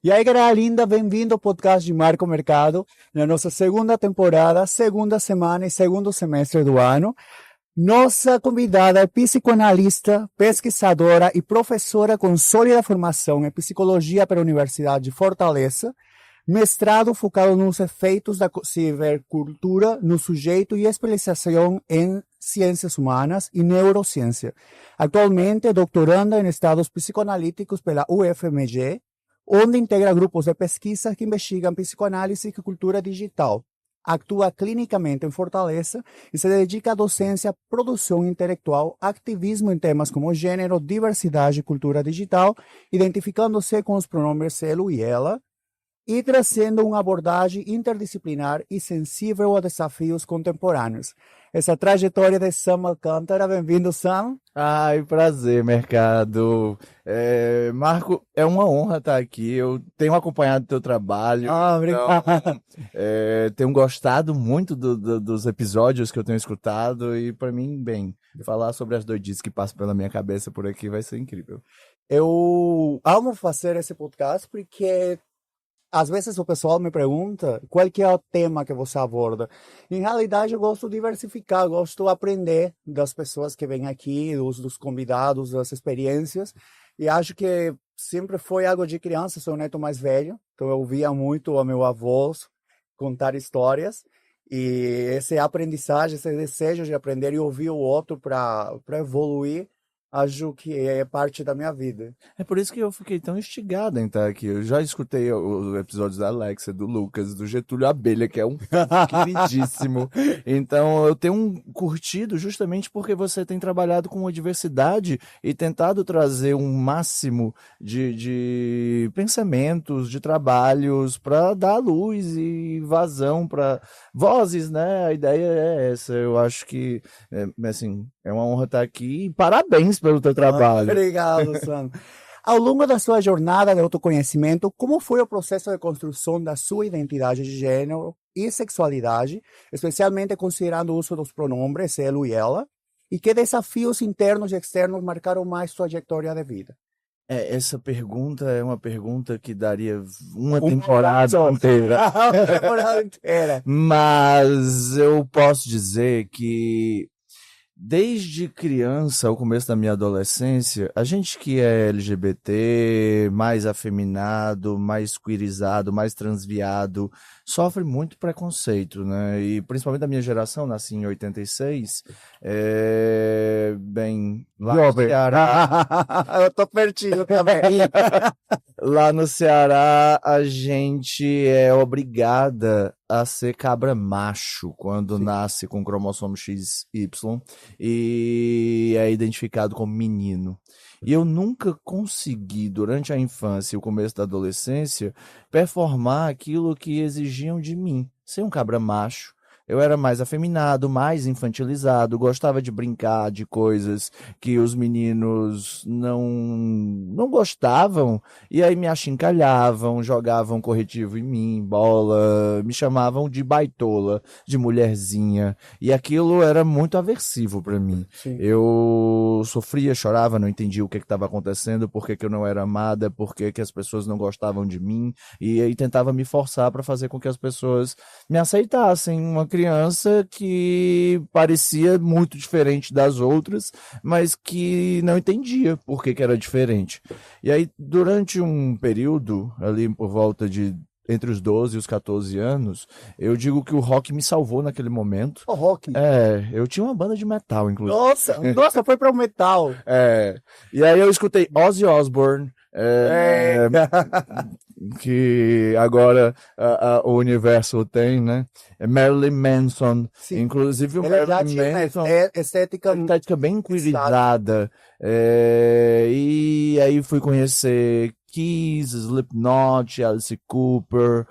E aí, galera linda, bem-vindo ao podcast de Marco Mercado, na nossa segunda temporada, segunda semana e segundo semestre do ano. Nossa convidada é psicoanalista, pesquisadora e professora com sólida formação em psicologia pela Universidade de Fortaleza, mestrado focado nos efeitos da cibercultura no sujeito e especialização em ciências humanas e neurociência. Atualmente é doutoranda em estudos psicoanalíticos pela UFMG, onde integra grupos de pesquisa que investigam psicoanálise e cultura digital. Atua clinicamente em Fortaleza e se dedica à docência, produção intelectual, ativismo em temas como gênero, diversidade e cultura digital, identificando-se com os pronomes ele e ela, e trazendo uma abordagem interdisciplinar e sensível a desafios contemporâneos. Essa trajetória de Sam Alcântara. Bem-vindo, Sam. Ai, prazer, Mercado. Marco, é uma honra estar aqui. Eu tenho acompanhado o teu trabalho, Obrigado. tenho gostado muito dos episódios que eu tenho escutado e, para mim, bem, falar sobre as doidices que passam pela minha cabeça por aqui vai ser incrível. Eu amo fazer esse podcast porque às vezes o pessoal me pergunta qual que é o tema que você aborda. Em realidade, eu gosto de diversificar, gosto de aprender das pessoas que vêm aqui, dos convidados, das experiências. E acho que sempre foi algo de criança, sou o neto mais velho, então eu ouvia muito o meu avô contar histórias. E essa aprendizagem, esse desejo de aprender e ouvir o outro para evoluir, acho que é parte da minha vida. É por isso que eu fiquei tão instigado em estar aqui. Eu já escutei os episódios da Alexa, do Lucas, do Getúlio Abelha, que é um queridíssimo. Então eu tenho curtido justamente porque você tem trabalhado com a diversidade e tentado trazer um máximo de pensamentos, de trabalhos para dar luz e vazão para vozes, né? A ideia é essa. Eu acho que, assim, é uma honra estar aqui e parabéns pelo teu trabalho. Obrigado, Sam. Ao longo da sua jornada de autoconhecimento, como foi o processo de construção da sua identidade de gênero e sexualidade, especialmente considerando o uso dos pronomes ele e ela, e que desafios internos e externos marcaram mais sua trajetória de vida? Essa pergunta é uma pergunta que daria uma temporada inteira. Uma temporada inteira. Mas eu posso dizer que desde criança, ao começo da minha adolescência, a gente que é LGBT, mais afeminado, mais queerizado, mais transviado, sofre muito preconceito, né? E principalmente da minha geração, nasci em 86, bem, lá no Ceará, Eu tô pertinho também. lá no Ceará, a gente é obrigada a ser cabra macho quando nasce com cromossomo XY e é identificado como menino. E eu nunca consegui, durante a infância e o começo da adolescência, performar aquilo que exigiam de mim. Ser um cabra macho. Eu era mais afeminado, mais infantilizado, gostava de brincar de coisas que os meninos não gostavam, e aí me achincalhavam, jogavam corretivo em mim, bola, me chamavam de baitola, de mulherzinha, e aquilo era muito aversivo para mim. Sim. Eu sofria, chorava, não entendia o que estava acontecendo, por que eu não era amada, por que as pessoas não gostavam de mim, e aí tentava me forçar para fazer com que as pessoas me aceitassem. Uma criança que parecia muito diferente das outras, mas que não entendia por que era diferente. E aí, durante um período, ali por volta de entre os 12 e os 14 anos, eu digo que o rock me salvou naquele momento. O rock. Eu tinha uma banda de metal, inclusive. Nossa, foi para o metal. E aí eu escutei Ozzy Osbourne, que agora o universo tem, né? Marilyn Manson, Sim. inclusive o Ele já Marilyn tinha Manson, estética bem queerizada, e aí fui conhecer Kiss, Slipknot, Alice Cooper,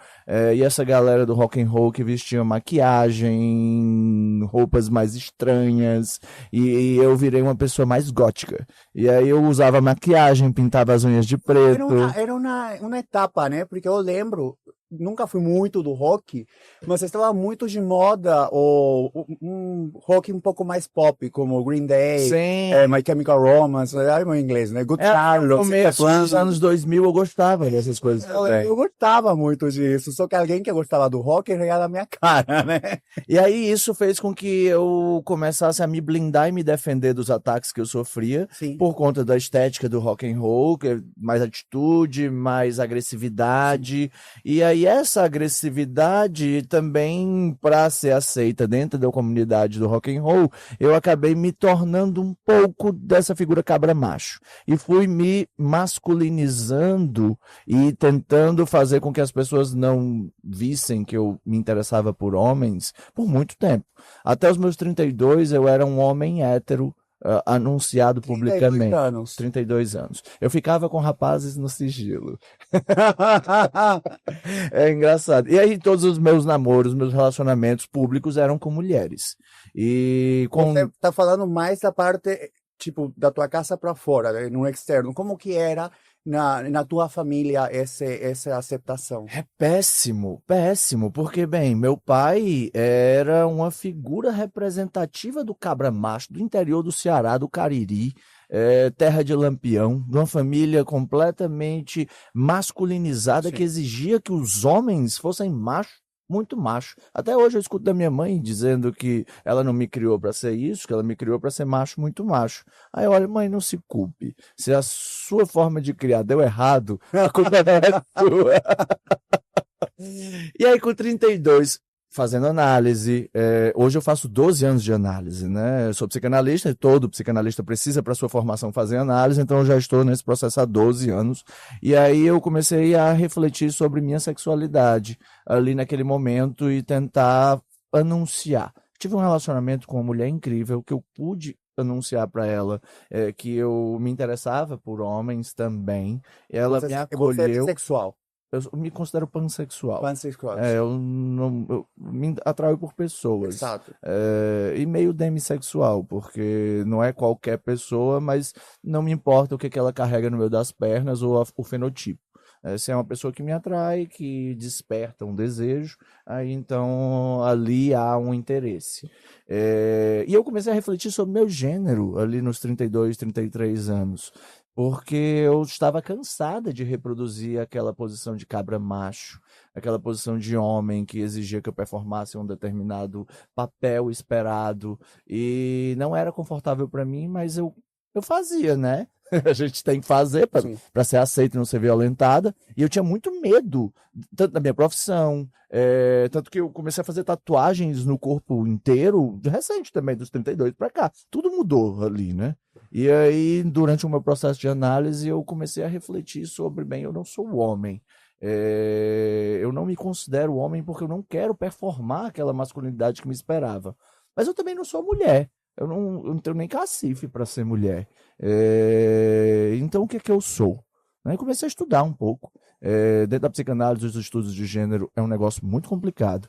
e essa galera do rock and roll que vestia maquiagem, roupas mais estranhas, e eu virei uma pessoa mais gótica. E aí eu usava maquiagem, pintava as unhas de preto. Era uma etapa, né? Porque eu lembro, nunca fui muito do rock, mas estava muito de moda um rock um pouco mais pop, como Green Day, Sim. My Chemical Romance, ai meu inglês, né? Good Charlotte, No começo dos anos 2000 eu gostava dessas coisas também. eu gostava muito disso, só que alguém que gostava do rock ria da minha cara, né? E aí isso fez com que eu começasse a me blindar e me defender dos ataques que eu sofria, Sim. por conta da estética do rock and roll, que é mais atitude, mais agressividade. E aí essa agressividade também, para ser aceita dentro da comunidade do rock and roll, eu acabei me tornando um pouco dessa figura cabra macho. E fui me masculinizando e tentando fazer com que as pessoas não vissem que eu me interessava por homens por muito tempo. Até os meus 32, eu era um homem hétero, anunciado 32 publicamente. anos. 32 anos. Eu ficava com rapazes no sigilo. É engraçado. E aí todos os meus namoros, meus relacionamentos públicos eram com mulheres. E com... Você tá falando mais da parte, tipo, da tua casa para fora, né, no externo. Como que era na tua família essa aceitação? É péssimo, péssimo, porque, bem, meu pai era uma figura representativa do cabra macho do interior do Ceará, do Cariri, terra de Lampião, de uma família completamente masculinizada. Sim. Que exigia que os homens fossem machos, muito macho. Até hoje eu escuto da minha mãe dizendo que ela não me criou para ser isso, que ela me criou para ser macho, muito macho. Aí eu olho, mãe, não se culpe. Se a sua forma de criar deu errado, a culpa não é sua. E aí com 32, fazendo análise, hoje eu faço 12 anos de análise, né? Eu sou psicanalista e todo psicanalista precisa para sua formação fazer análise, então eu já estou nesse processo há 12 anos. E aí eu comecei a refletir sobre minha sexualidade ali naquele momento e tentar anunciar. Tive um relacionamento com uma mulher incrível que eu pude anunciar para ela que eu me interessava por homens também. Ela me acolheu. Você é bissexual? Eu me considero pansexual. Pansexual. Eu me atraio por pessoas. Exato. E meio demissexual, porque não é qualquer pessoa, mas não me importa o que ela carrega no meio das pernas ou o fenotipo. Se é uma pessoa que me atrai, que desperta um desejo, aí então ali há um interesse. E eu comecei a refletir sobre meu gênero ali nos 32, 33 anos. Porque eu estava cansada de reproduzir aquela posição de cabra macho, aquela posição de homem que exigia que eu performasse um determinado papel esperado. E não era confortável para mim, mas eu fazia, né? A gente tem que fazer para ser aceita e não ser violentada. E eu tinha muito medo, tanto da minha profissão, tanto que eu comecei a fazer tatuagens no corpo inteiro, recente também, dos 32 para cá. Tudo mudou ali, né? E aí, durante o meu processo de análise, eu comecei a refletir sobre, bem, eu não sou homem. Eu não me considero homem porque eu não quero performar aquela masculinidade que me esperava. Mas eu também não sou mulher. Eu não tenho nem cacife para ser mulher. Então, o que é que eu sou? Aí comecei a estudar um pouco. Dentro da psicanálise, os estudos de gênero é um negócio muito complicado,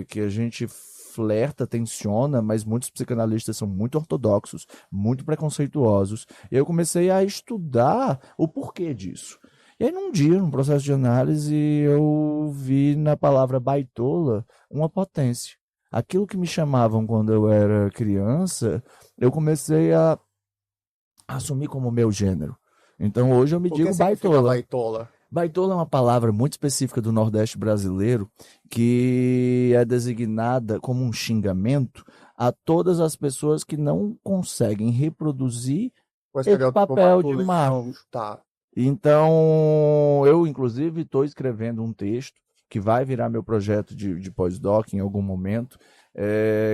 que a gente flerta, tensiona, mas muitos psicanalistas são muito ortodoxos, muito preconceituosos. E aí eu comecei a estudar o porquê disso. E aí, num dia, num processo de análise, eu vi na palavra baitola uma potência. Aquilo que me chamavam quando eu era criança, eu comecei a assumir como meu gênero. Então hoje eu me digo baitola. Baitola? Baitola é uma palavra muito específica do Nordeste brasileiro que é designada como um xingamento a todas as pessoas que não conseguem reproduzir esse papel de macho. Tá. Então, eu inclusive estou escrevendo um texto que vai virar meu projeto de pós-doc em algum momento,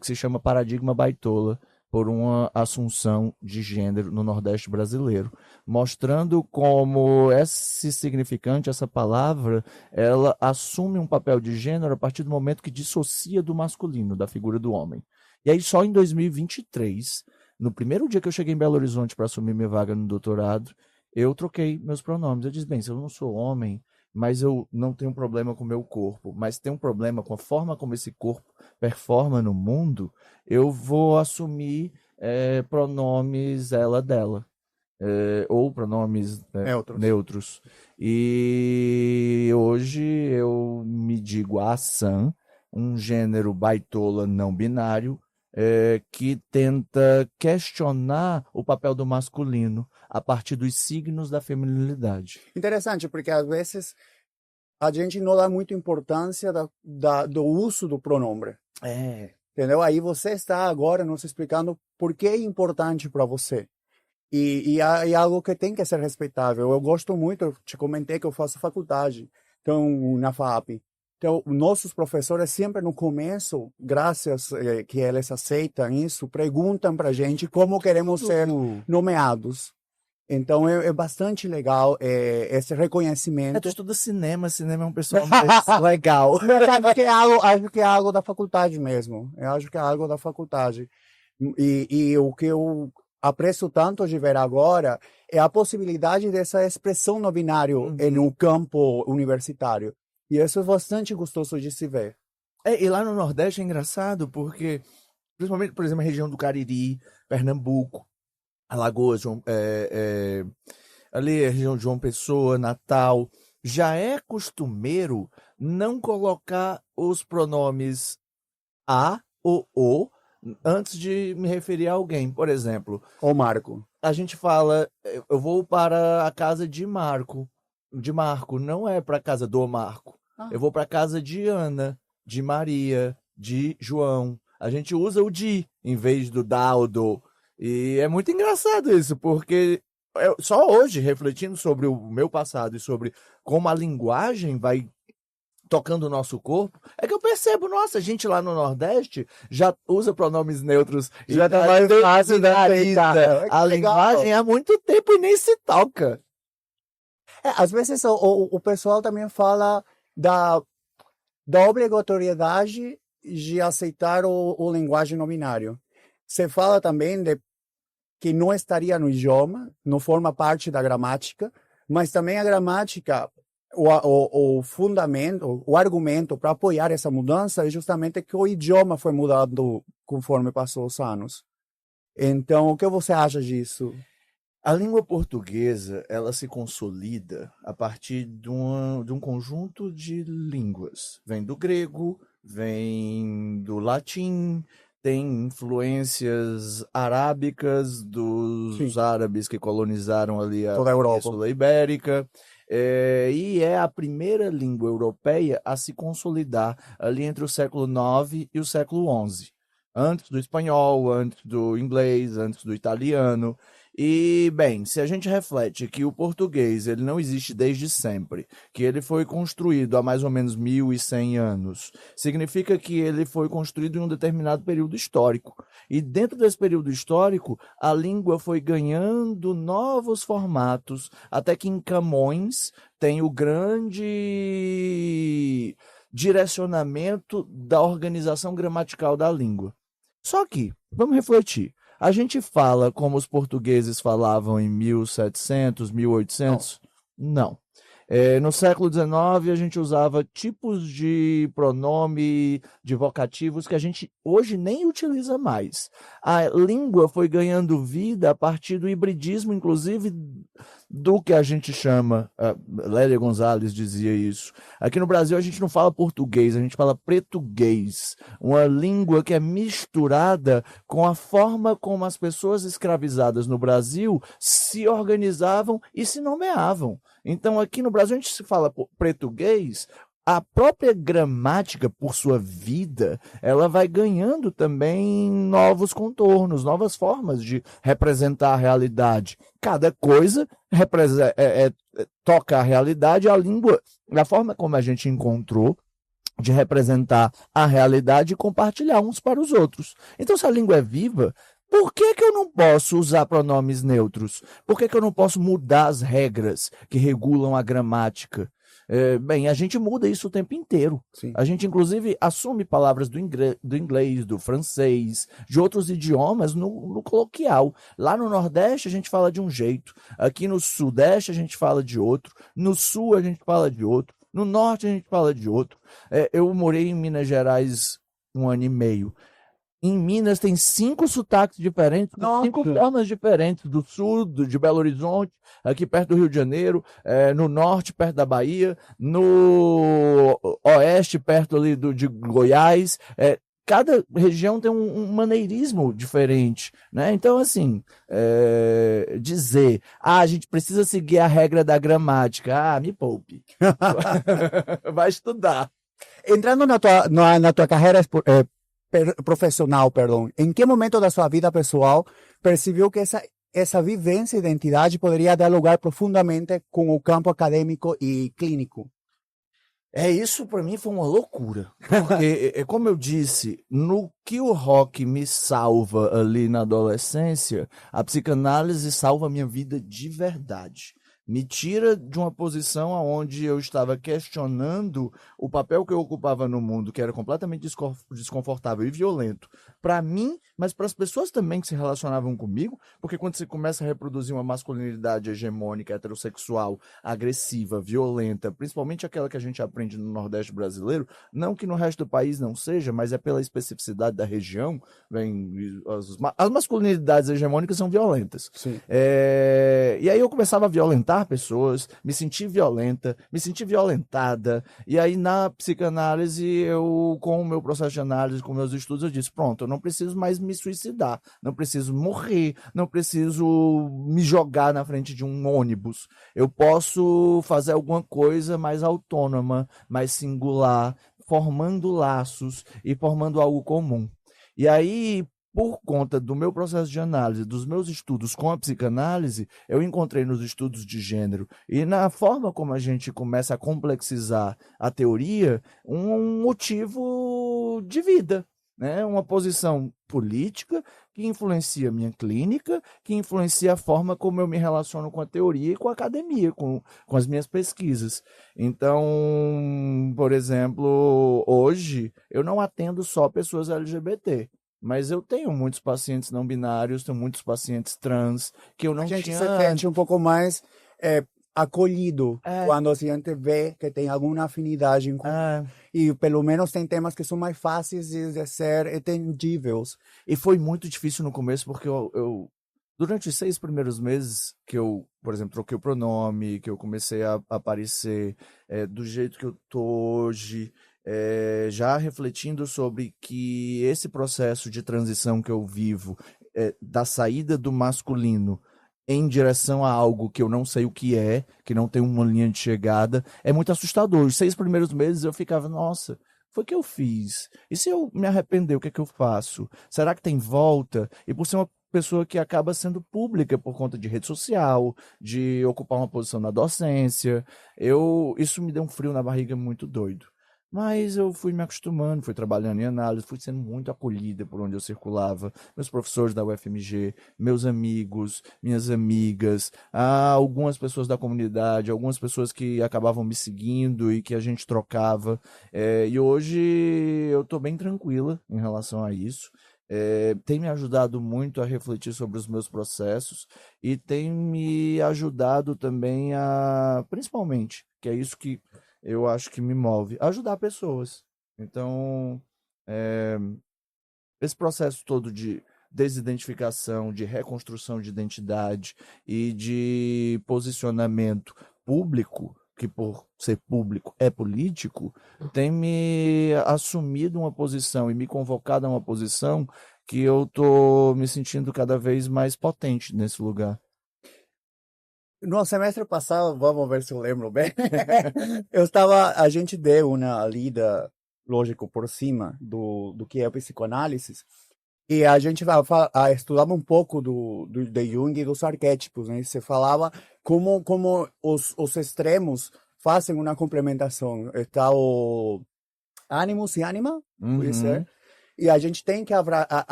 que se chama Paradigma Baitola, por uma assunção de gênero no Nordeste brasileiro, mostrando como esse significante, essa palavra, ela assume um papel de gênero a partir do momento que dissocia do masculino, da figura do homem. E aí só em 2023, no primeiro dia que eu cheguei em Belo Horizonte para assumir minha vaga no doutorado, eu troquei meus pronomes. Eu disse, bem, se eu não sou homem, mas eu não tenho um problema com o meu corpo, mas tenho um problema com a forma como esse corpo performa no mundo, eu vou assumir pronomes ela, dela, ou pronomes neutros. E hoje eu digo a San, um gênero baitola não binário, que tenta questionar o papel do masculino a partir dos signos da feminilidade. Interessante, porque às vezes a gente não dá muita importância do uso do pronome. Entendeu? Aí você está agora nos explicando por que é importante para você. E é algo que tem que ser respeitável. Eu gosto muito, eu te comentei que eu faço faculdade, então, na FAP. Então, nossos professores sempre no começo, graças que eles aceitam isso, perguntam para a gente como queremos ser nomeados. Então, é bastante legal esse reconhecimento. Tu estuda cinema é um pessoal mais legal. Acho que é algo da faculdade mesmo. Eu acho que é algo da faculdade. E o que eu aprecio tanto de ver agora é a possibilidade dessa expressão no binário em um campo universitário. E isso é bastante gostoso de se ver. E lá no Nordeste é engraçado porque, principalmente, por exemplo, a região do Cariri, Pernambuco, Alagoas, ali a região de João Pessoa, Natal, já é costumeiro não colocar os pronomes a ou o antes de me referir a alguém. Por exemplo, o Marco. A gente fala, eu vou para a casa de Marco. De Marco, não é para a casa do Marco. Eu vou para a casa de Ana, de Maria, de João. A gente usa o de em vez do da ou do. E é muito engraçado isso, porque só hoje, refletindo sobre o meu passado e sobre como a linguagem vai tocando o nosso corpo, é que eu percebo, nossa, a gente lá no Nordeste já usa pronomes neutros. Já tá mais fácil da a linguagem há muito tempo e nem se toca. Às vezes o pessoal também fala da obrigatoriedade de aceitar o linguagem não binário. Se fala também de que não estaria no idioma, não forma parte da gramática, mas também a gramática, o fundamento, o argumento para apoiar essa mudança é justamente que o idioma foi mudado conforme passou os anos. Então, o que você acha disso? A língua portuguesa, ela se consolida a partir de um conjunto de línguas. Vem do grego, vem do latim, tem influências arábicas dos árabes que colonizaram ali a Península Ibérica. E é a primeira língua europeia a se consolidar ali entre o século IX e o século XI. Antes do espanhol, antes do inglês, antes do italiano. E, bem, se a gente reflete que o português ele não existe desde sempre, que ele foi construído há mais ou menos 1.100 anos, significa que ele foi construído em um determinado período histórico. E dentro desse período histórico, a língua foi ganhando novos formatos, até que em Camões tem o grande direcionamento da organização gramatical da língua. Só que, vamos refletir. A gente fala como os portugueses falavam em 1700, 1800? Não. No século XIX, a gente usava tipos de pronome, de vocativos que a gente hoje nem utiliza mais. A língua foi ganhando vida a partir do hibridismo, inclusive do que a gente chama, Lélia Gonzalez dizia isso. Aqui no Brasil a gente não fala português, a gente fala pretuguês, uma língua que é misturada com a forma como as pessoas escravizadas no Brasil se organizavam e se nomeavam. Então aqui no Brasil a gente se fala pretuguês, a própria gramática, por sua vida, ela vai ganhando também novos contornos, novas formas de representar a realidade. Cada coisa toca a realidade, a língua, a forma como a gente encontrou de representar a realidade e compartilhar uns para os outros. Então, se a língua é viva, por que eu não posso usar pronomes neutros? Por que eu não posso mudar as regras que regulam a gramática? Bem, a gente muda isso o tempo inteiro. Sim. A gente, inclusive, assume palavras do inglês, do francês, de outros idiomas no coloquial. Lá no Nordeste, a gente fala de um jeito. Aqui no Sudeste, a gente fala de outro. No Sul, a gente fala de outro. No Norte, a gente fala de outro. Eu morei em Minas Gerais 1 ano e meio. Em Minas tem 5 sotaques diferentes, Nossa. 5 formas diferentes, do sul, de Belo Horizonte, aqui perto do Rio de Janeiro, no norte, perto da Bahia, no oeste, perto ali de Goiás. Cada região tem um maneirismo diferente, né? Então, assim, dizer, a gente precisa seguir a regra da gramática, me poupe. Vai estudar. Entrando na tua carreira profissional, perdão, em que momento da sua vida pessoal percebeu que essa vivência e identidade poderia dialogar profundamente com o campo acadêmico e clínico? Isso para mim foi uma loucura, porque, como eu disse, no que o rock me salva ali na adolescência, a psicanálise salva a minha vida de verdade. Me tira de uma posição onde eu estava questionando o papel que eu ocupava no mundo, que era completamente desconfortável e violento, para mim, mas para as pessoas também que se relacionavam comigo, porque quando você começa a reproduzir uma masculinidade hegemônica, heterossexual, agressiva, violenta, principalmente aquela que a gente aprende no Nordeste brasileiro, não que no resto do país não seja, mas é pela especificidade da região, as masculinidades hegemônicas são violentas. Sim. E aí eu começava a violentar pessoas, me senti violenta, me senti violentada, e aí na psicanálise, eu, com o meu processo de análise, com meus estudos, eu disse, pronto, eu não preciso mais me suicidar, não preciso morrer, não preciso me jogar na frente de um ônibus, eu posso fazer alguma coisa mais autônoma, mais singular, formando laços e formando algo comum. E aí, por conta do meu processo de análise, dos meus estudos com a psicanálise, eu encontrei nos estudos de gênero e na forma como a gente começa a complexizar a teoria, um motivo de vida, né? Uma posição política que influencia a minha clínica, que influencia a forma como eu me relaciono com a teoria e com a academia, com as minhas pesquisas. Então, por exemplo, hoje eu não atendo só pessoas LGBT. Mas eu tenho muitos pacientes não binários, tenho muitos pacientes trans, que eu não tinha... A gente se sente um pouco mais acolhido quando a gente vê que tem alguma afinidade em comum. E pelo menos tem temas que são mais fáceis de ser entendíveis. E foi muito difícil no começo, porque eu durante os 6 primeiros meses que eu, por exemplo, troquei o pronome, que eu comecei a aparecer do jeito que eu tô hoje... já refletindo sobre que esse processo de transição que eu vivo, da saída do masculino em direção a algo que eu não sei o que não tem uma linha de chegada, é muito assustador. Os 6 primeiros meses eu ficava, nossa, foi o que eu fiz? E se eu me arrepender, o que é que eu faço? Será que tem volta? E por ser uma pessoa que acaba sendo pública por conta de rede social, de ocupar uma posição na docência, isso me deu um frio na barriga muito doido. Mas eu fui me acostumando, fui trabalhando em análise, fui sendo muito acolhida por onde eu circulava. Meus professores da UFMG, meus amigos, minhas amigas, algumas pessoas da comunidade, algumas pessoas que acabavam me seguindo e que a gente trocava. E hoje eu estou bem tranquila em relação a isso. Tem me ajudado muito a refletir sobre os meus processos e tem me ajudado também principalmente, que é isso que eu acho que me move, ajudar pessoas. Então, esse processo todo de desidentificação, de reconstrução de identidade e de posicionamento público, que por ser público é político, tem me assumido uma posição e me convocado a uma posição que eu tô me sentindo cada vez mais potente nesse lugar. No semestre passado, vamos ver se eu lembro bem, a gente deu uma lida, lógico, por cima do que é a psicoanálise, e a gente estudava um pouco de Jung e dos arquétipos, né? Você falava como os extremos fazem uma complementação. Está o ânimos e ânima, pode ser, e a gente tem que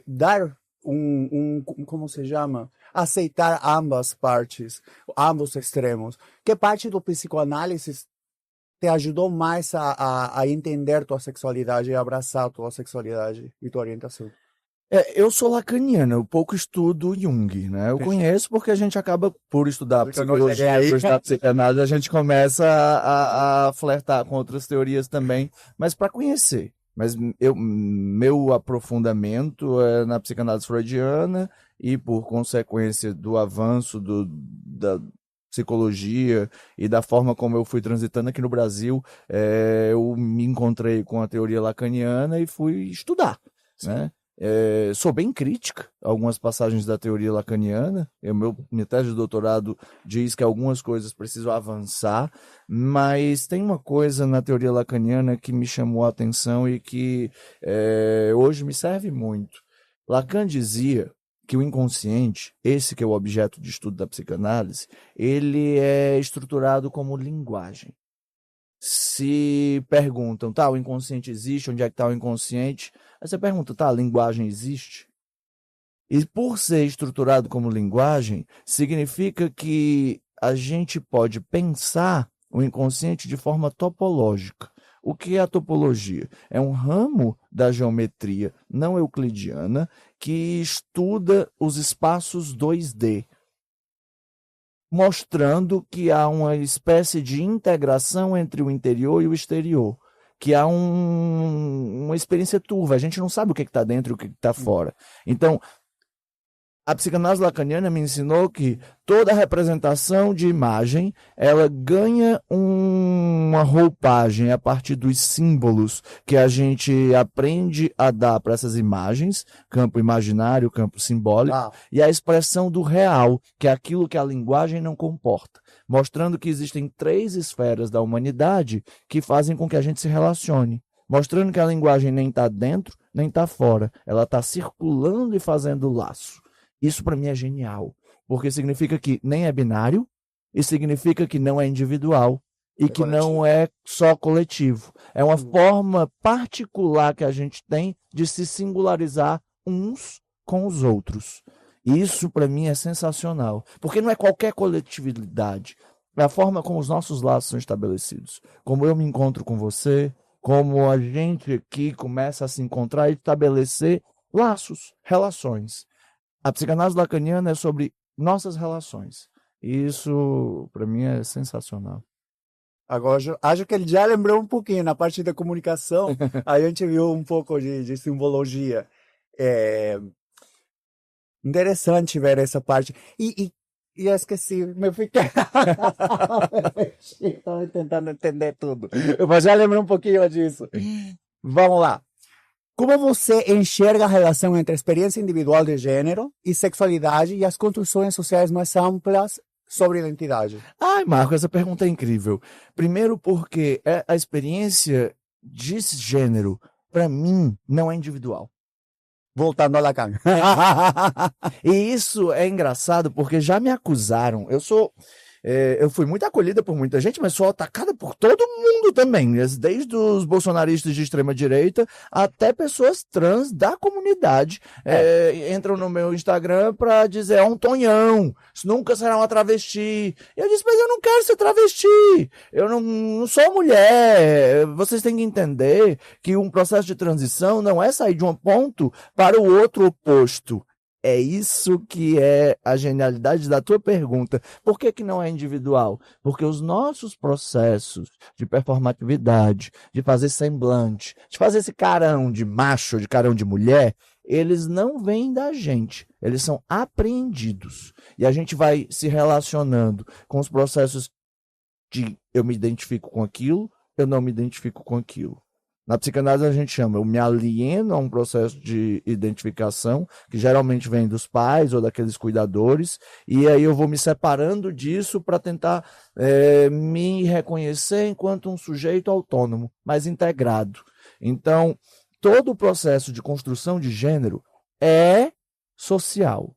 dar como se chama? Aceitar ambas partes, ambos extremos. Que parte do psicoanálise te ajudou mais a entender tua sexualidade e abraçar tua sexualidade e tua orientação? Eu sou lacaniana, eu pouco estudo Jung, né? Eu conheço porque a gente acaba, por estudar psicologia, por estudar psicanálise, a gente começa a flertar com outras teorias também, mas para conhecer. Mas meu aprofundamento é na psicanálise freudiana e, por consequência do avanço da psicologia e da forma como eu fui transitando aqui no Brasil, eu me encontrei com a teoria lacaniana e fui estudar, né? Sou bem crítica a algumas passagens da teoria lacaniana. Minha tese de doutorado diz que algumas coisas precisam avançar, mas tem uma coisa na teoria lacaniana que me chamou a atenção e que hoje me serve muito. Lacan dizia que o inconsciente, esse que é o objeto de estudo da psicanálise, ele é estruturado como linguagem. Se perguntam, tá, o inconsciente existe, onde é que está o inconsciente? Aí você pergunta, tá, a linguagem existe? E por ser estruturado como linguagem, significa que a gente pode pensar o inconsciente de forma topológica. O que é a topologia? É um ramo da geometria não euclidiana que estuda os espaços 2D, mostrando que há uma espécie de integração entre o interior e o exterior, que há uma experiência turva, a gente não sabe o que está dentro e o que está fora. Então, a psicanálise lacaniana me ensinou que toda representação de imagem, ela ganha uma roupagem a partir dos símbolos que a gente aprende a dar para essas imagens, campo imaginário, campo simbólico, e a expressão do real, que é aquilo que a linguagem não comporta, mostrando que existem 3 esferas da humanidade que fazem com que a gente se relacione, mostrando que a linguagem nem está dentro, nem está fora, ela está circulando e fazendo laço. Isso para mim é genial, porque significa que nem é binário e significa que não é individual e que coletivo. Não é só coletivo. É uma forma particular que a gente tem de se singularizar uns com os outros. E isso para mim é sensacional, porque não é qualquer coletividade, é a forma como os nossos laços são estabelecidos. Como eu me encontro com você, como a gente aqui começa a se encontrar e estabelecer laços, relações. A psicanálise lacaniana é sobre nossas relações. E isso, para mim, é sensacional. Agora, acho que ele já lembrou um pouquinho na parte da comunicação. A gente viu um pouco de simbologia. Interessante ver essa parte. E eu esqueci, me fiquei. Estava tentando entender tudo. Mas já lembrei um pouquinho disso. Vamos lá. Como você enxerga a relação entre a experiência individual de gênero e sexualidade e as construções sociais mais amplas sobre identidade? Ai, Marco, essa pergunta é incrível. Primeiro porque a experiência de gênero, para mim, não é individual. Voltando a Lacan. E isso é engraçado porque já me acusaram. Eu fui muito acolhida por muita gente, mas sou atacada por todo mundo também, desde os bolsonaristas de extrema-direita até pessoas trans da comunidade. Entram no meu Instagram para dizer, um tonhão, isso nunca será uma travesti. E eu disse, mas eu não quero ser travesti, eu não sou mulher. Vocês têm que entender que um processo de transição não é sair de um ponto para o outro oposto. É isso que é a genialidade da tua pergunta. Por que não é individual? Porque os nossos processos de performatividade, de fazer semblante, de fazer esse carão de macho, de carão de mulher, eles não vêm da gente. Eles são apreendidos. E a gente vai se relacionando com os processos de eu me identifico com aquilo, eu não me identifico com aquilo. Na psicanálise a gente chama, eu me alieno a um processo de identificação, que geralmente vem dos pais ou daqueles cuidadores, e aí eu vou me separando disso para tentar me reconhecer enquanto um sujeito autônomo, mais integrado. Então, todo o processo de construção de gênero é social.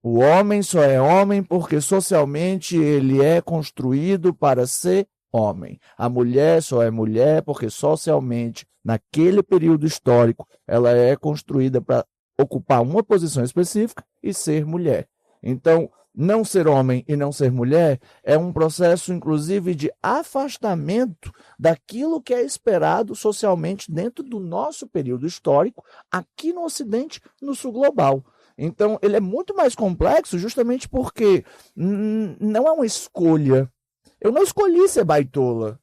O homem só é homem porque socialmente ele é construído para ser homem. A mulher só é mulher porque socialmente, naquele período histórico, ela é construída para ocupar uma posição específica e ser mulher. Então, não ser homem e não ser mulher é um processo, inclusive, de afastamento daquilo que é esperado socialmente dentro do nosso período histórico, aqui no Ocidente, no Sul global. Então, ele é muito mais complexo justamente porque não é uma escolha. Eu não escolhi ser baitola.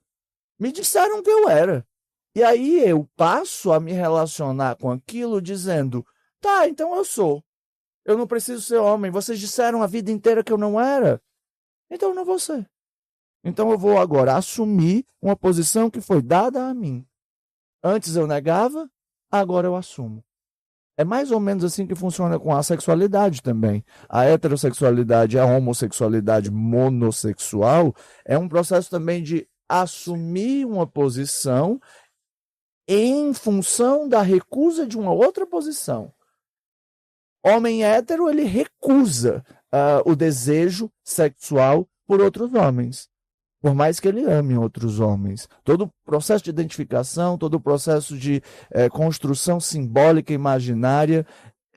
Me disseram que eu era. E aí eu passo a me relacionar com aquilo dizendo, tá, então eu sou. Eu não preciso ser homem. Vocês disseram a vida inteira que eu não era. Então eu não vou ser. Então eu vou agora assumir uma posição que foi dada a mim. Antes eu negava, agora eu assumo. É mais ou menos assim que funciona com a sexualidade também. A heterossexualidade, a homossexualidade monossexual é um processo também de assumir uma posição em função da recusa de uma outra posição. Homem hétero, ele recusa o desejo sexual por outros homens, por mais que ele ame outros homens. Todo o processo de identificação, todo o processo de construção simbólica imaginária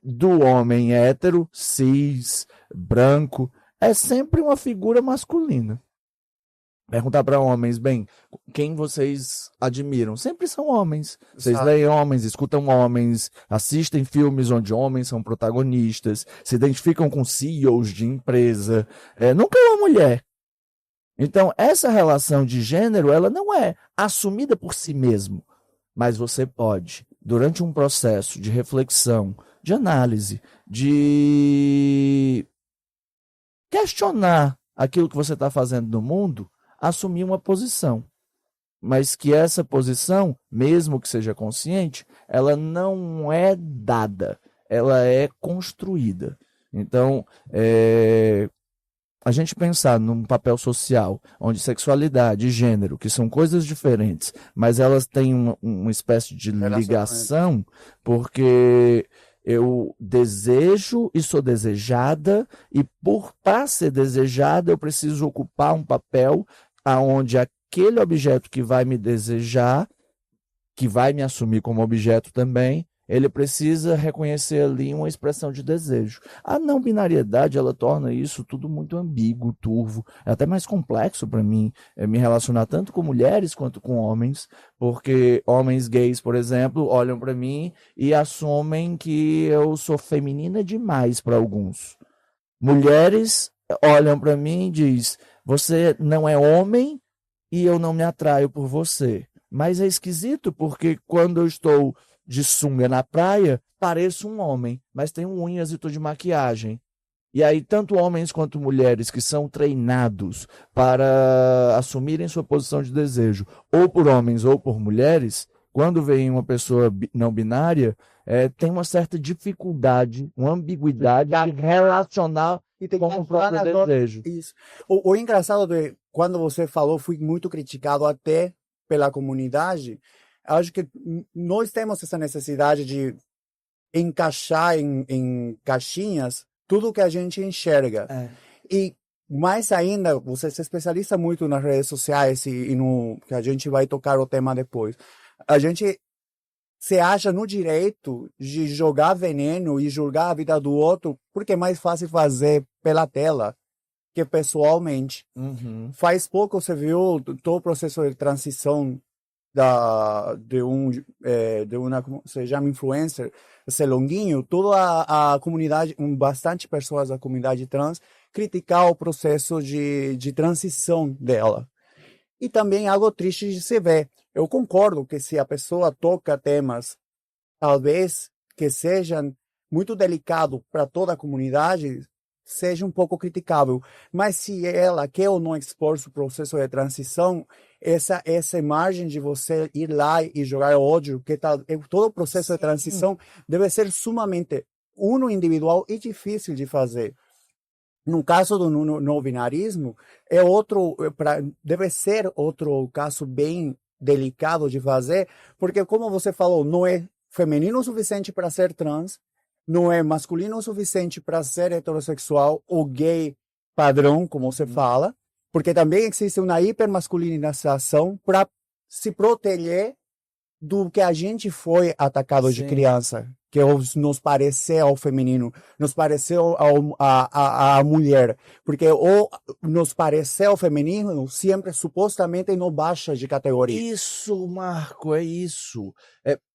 do homem hétero, cis, branco, é sempre uma figura masculina. Perguntar para homens, bem, quem vocês admiram? Sempre são homens. Vocês leem homens, escutam homens, assistem filmes onde homens são protagonistas, se identificam com CEOs de empresa. Nunca é uma mulher. Então, essa relação de gênero, ela não é assumida por si mesmo, mas você pode, durante um processo de reflexão, de análise, de questionar aquilo que você está fazendo no mundo, assumir uma posição. Mas que essa posição, mesmo que seja consciente, ela não é dada, ela é construída. Então, a gente pensar num papel social, onde sexualidade e gênero, que são coisas diferentes, mas elas têm uma espécie de ligação, porque eu desejo e sou desejada, e para ser desejada, eu preciso ocupar um papel aonde aquele objeto que vai me desejar, que vai me assumir como objeto também, ele precisa reconhecer ali uma expressão de desejo. A não binariedade, ela torna isso tudo muito ambíguo, turvo, é até mais complexo para mim me relacionar tanto com mulheres quanto com homens, porque homens gays, por exemplo, olham para mim e assumem que eu sou feminina demais para alguns. Mulheres olham para mim e dizem, você não é homem e eu não me atraio por você. Mas é esquisito, porque quando eu estou de sunga na praia, pareço um homem, mas tenho unhas e estou de maquiagem. E aí, tanto homens quanto mulheres que são treinados para assumirem sua posição de desejo, ou por homens ou por mulheres, quando vem uma pessoa não binária, tem uma certa dificuldade, uma ambiguidade relacional com o próprio desejo. Isso. O engraçado é quando você falou, fui muito criticado até pela comunidade. Acho que nós temos essa necessidade de encaixar em caixinhas tudo que a gente enxerga. E mais ainda, você se especializa muito nas redes sociais e no que a gente vai tocar o tema depois. A gente se acha no direito de jogar veneno e julgar a vida do outro, porque é mais fácil fazer pela tela que pessoalmente. Uhum. Faz pouco você viu todo o processo de transição de uma, como se chama, influencer, esse longuinho, toda a comunidade, bastante pessoas da comunidade trans criticar o processo de transição dela. E também algo triste de se ver. Eu concordo que se a pessoa toca temas, talvez que sejam muito delicados para toda a comunidade, seja um pouco criticável. Mas se ela quer ou não expor o processo de transição, essa margem de você ir lá e jogar ódio, todo o processo de transição deve ser sumamente individual e difícil de fazer. No caso do não binarismo, deve ser outro caso bem delicado de fazer, porque como você falou, não é feminino o suficiente para ser trans, não é masculino o suficiente para ser heterossexual ou gay padrão, como você fala, porque também existe uma hipermasculinização para se proteger do que a gente foi atacado de criança, que nos parecer ao feminino, nos pareceu a mulher, porque o nos parecer ao feminino sempre supostamente não baixa de categoria. Isso, Marco, é isso.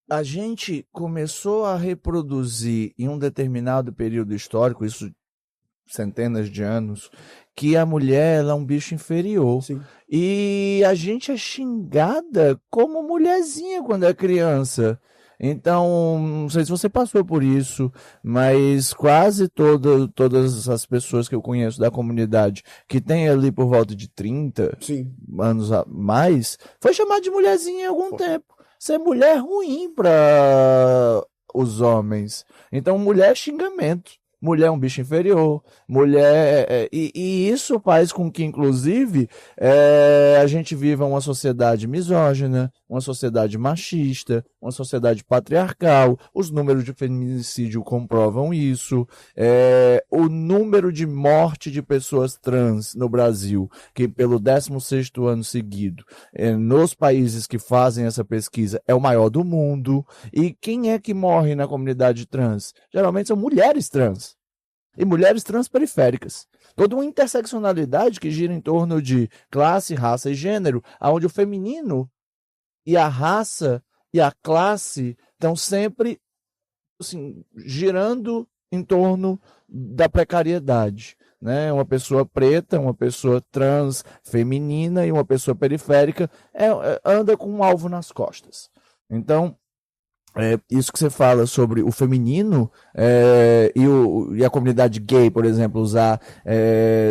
A gente começou a reproduzir em um determinado período histórico, isso centenas de anos, que a mulher ela é um bicho inferior. Sim. E a gente é xingada como mulherzinha quando é criança. Então, não sei se você passou por isso, mas quase todas as pessoas que eu conheço da comunidade que tem ali por volta de 30 Sim. anos a mais, foi chamada de mulherzinha em algum tempo. Ser mulher é ruim para os homens. Então, mulher é xingamento. Mulher é um bicho inferior, e isso faz com que, inclusive, a gente viva uma sociedade misógina, uma sociedade machista, uma sociedade patriarcal. Os números de feminicídio comprovam isso. O número de morte de pessoas trans no Brasil, que pelo 16º ano seguido, nos países que fazem essa pesquisa, é o maior do mundo. E quem é que morre na comunidade trans? Geralmente são mulheres trans. E mulheres transperiféricas. Toda uma interseccionalidade que gira em torno de classe, raça e gênero, onde o feminino e a raça e a classe estão sempre assim, girando em torno da precariedade. Né? Uma pessoa preta, uma pessoa trans feminina e uma pessoa periférica anda com um alvo nas costas. Então, isso que você fala sobre o feminino e a comunidade gay, por exemplo, usar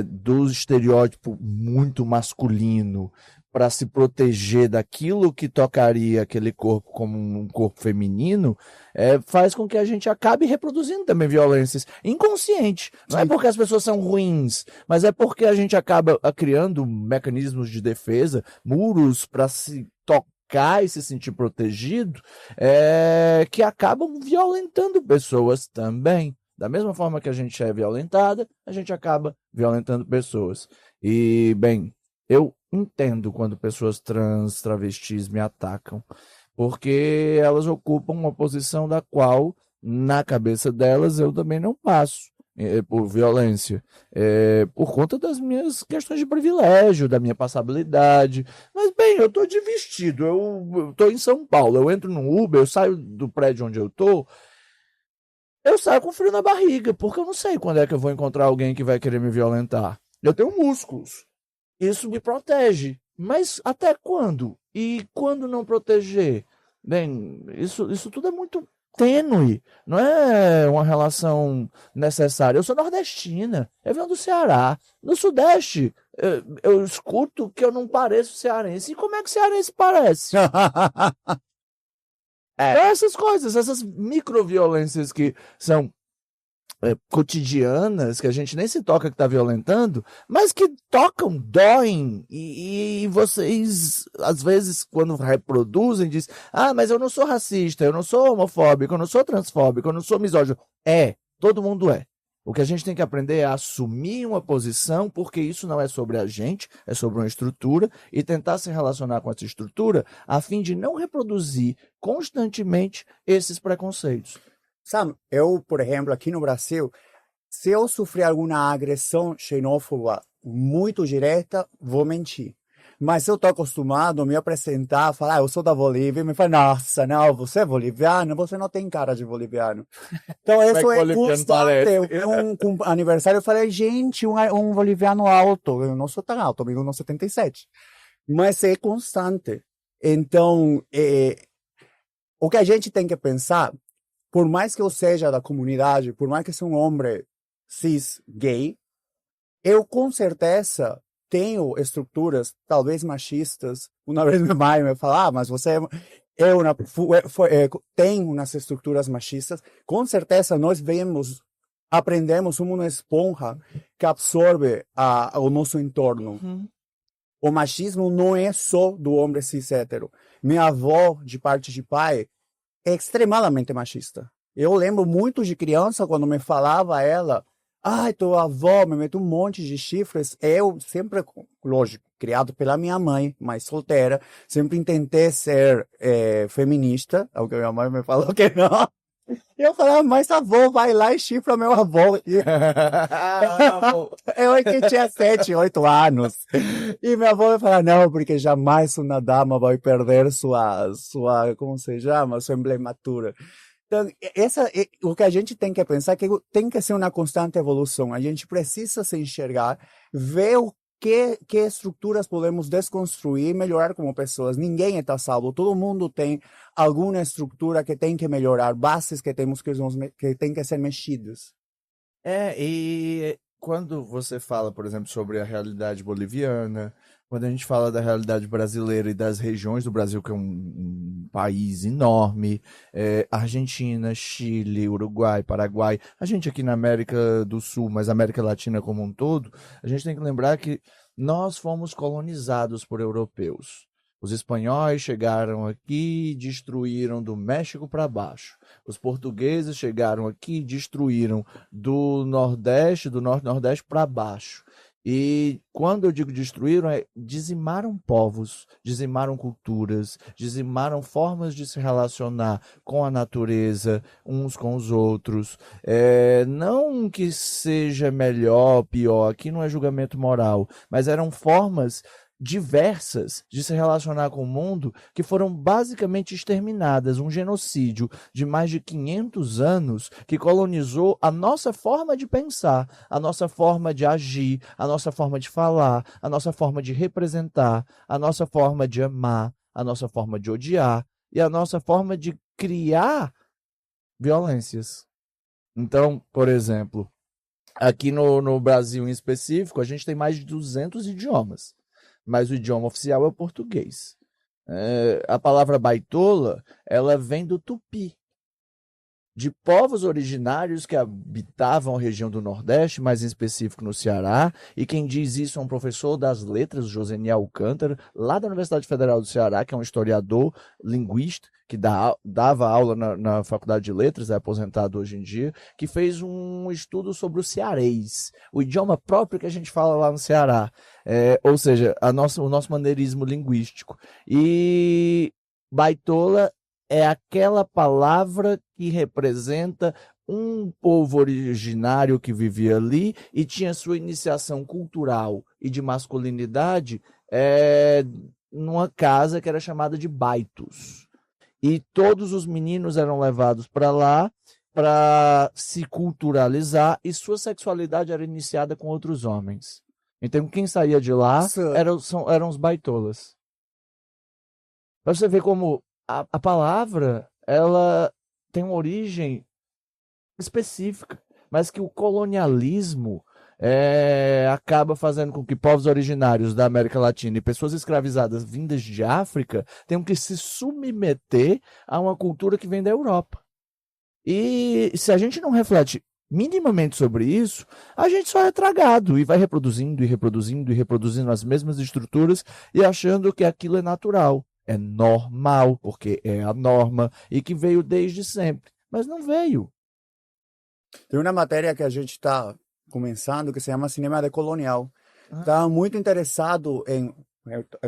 do estereótipo muito masculino para se proteger daquilo que tocaria aquele corpo como um corpo feminino, faz com que a gente acabe reproduzindo também violências inconscientes. Não é porque as pessoas são ruins, mas é porque a gente acaba criando mecanismos de defesa, muros para se tocar e se sentir protegido, que acabam violentando pessoas também. Da mesma forma que a gente é violentada, a gente acaba violentando pessoas. E, bem, eu entendo quando pessoas trans, travestis me atacam, porque elas ocupam uma posição da qual, na cabeça delas, eu também não passo. Por violência, por conta das minhas questões de privilégio, da minha passabilidade. Mas, bem, eu tô de vestido, eu tô em São Paulo, eu entro no Uber, eu saio do prédio onde eu saio com frio na barriga, porque eu não sei quando é que eu vou encontrar alguém que vai querer me violentar. Eu tenho músculos, isso me protege, mas até quando? E quando não proteger? Bem, isso tudo é muito tênue, não é uma relação necessária. Eu sou nordestina, eu venho do Ceará. No Sudeste, eu escuto que eu não pareço cearense. E como é que cearense parece? Essas coisas, essas microviolências que são cotidianas, que a gente nem se toca que está violentando, mas que tocam, doem, e vocês, às vezes, quando reproduzem, dizem, mas eu não sou racista, eu não sou homofóbico, eu não sou transfóbico, eu não sou misógino. Todo mundo é. O que a gente tem que aprender é assumir uma posição, porque isso não é sobre a gente, é sobre uma estrutura, e tentar se relacionar com essa estrutura a fim de não reproduzir constantemente esses preconceitos. Sam, eu, por exemplo, aqui no Brasil, se eu sofrer alguma agressão xenófoba muito direta, vou mentir. Mas eu estou acostumado a me apresentar, falar, eu sou da Bolívia, e me fala, nossa, não, você é boliviano, você não tem cara de boliviano. Então, isso é constante. Um aniversário, eu falei, gente, um boliviano alto, eu não sou tão alto, amigo, 1,77. Mas é constante. Então, o que a gente tem que pensar, por mais que eu seja da comunidade, por mais que seja um homem cis gay, eu com certeza tenho talvez machistas. Uma vez minha mãe me falou, mas você tem umas estruturas machistas. Com certeza nós aprendemos uma esponja que absorve o nosso entorno. Uhum. O machismo não é só do homem cis hétero. Minha avó, de parte de pai, é extremadamente machista. Eu lembro muito de criança, quando me falava ela, tua avó me meteu um monte de chifres. Eu sempre, lógico, criado pela minha mãe, mas solteira, sempre tentei ser feminista, aunque minha mãe me falou que não. Eu falava, mas a avó vai lá e chifra meu avô. Eu que tinha 7, 8 anos. E minha avó vai falar, não, porque jamais uma dama vai perder sua, como se chama? Sua emblematura. Então, o que a gente tem que pensar é que tem que ser uma constante evolução. A gente precisa se enxergar, ver que estruturas podemos desconstruir e melhorar como pessoas. Ninguém está salvo. Todo mundo tem alguma estrutura que tem que melhorar, bases que que tem que ser mexidas. E quando você fala, por exemplo, sobre a realidade boliviana, quando a gente fala da realidade brasileira e das regiões do Brasil, que é um país enorme, Argentina, Chile, Uruguai, Paraguai, a gente aqui na América do Sul, mas a América Latina como um todo, a gente tem que lembrar que nós fomos colonizados por europeus. Os espanhóis chegaram aqui e destruíram do México para baixo. Os portugueses chegaram aqui e destruíram do Nordeste, do Norte-Nordeste para baixo. E quando eu digo destruíram, dizimaram povos, dizimaram culturas, dizimaram formas de se relacionar com a natureza, uns com os outros. Não que seja melhor, pior, aqui não é julgamento moral, mas eram formas diversas de se relacionar com o mundo que foram basicamente exterminadas, um genocídio de mais de 500 anos que colonizou a nossa forma de pensar, a nossa forma de agir, a nossa forma de falar, a nossa forma de representar, a nossa forma de amar, a nossa forma de odiar e a nossa forma de criar violências. Então, por exemplo, aqui no Brasil em específico, a gente tem mais de 200 idiomas, mas o idioma oficial é o português. A palavra baitola, ela vem do tupi, de povos originários que habitavam a região do Nordeste, mais em específico no Ceará, e quem diz isso é um professor das letras, Joseniel Alcântara, lá da Universidade Federal do Ceará, que é um historiador, linguista, que dava aula na Faculdade de Letras, é aposentado hoje em dia, que fez um estudo sobre o cearês, o idioma próprio que a gente fala lá no Ceará, ou seja, o nosso maneirismo linguístico. E baitola é aquela palavra que representa um povo originário que vivia ali e tinha sua iniciação cultural e de masculinidade numa casa que era chamada de baitos. E todos os meninos eram levados para lá para se culturalizar e sua sexualidade era iniciada com outros homens. Então quem saía de lá eram os baitolas. Para você ver como a palavra, ela tem uma origem específica, mas que o colonialismo acaba fazendo com que povos originários da América Latina e pessoas escravizadas vindas de África tenham que se submeter a uma cultura que vem da Europa. E se a gente não reflete minimamente sobre isso, a gente só é tragado e vai reproduzindo e reproduzindo e reproduzindo as mesmas estruturas e achando que aquilo é natural. É normal, porque é a norma e que veio desde sempre. Mas não veio. Tem uma matéria que a gente está começando que se chama Cinema Decolonial. Estava muito interessado em...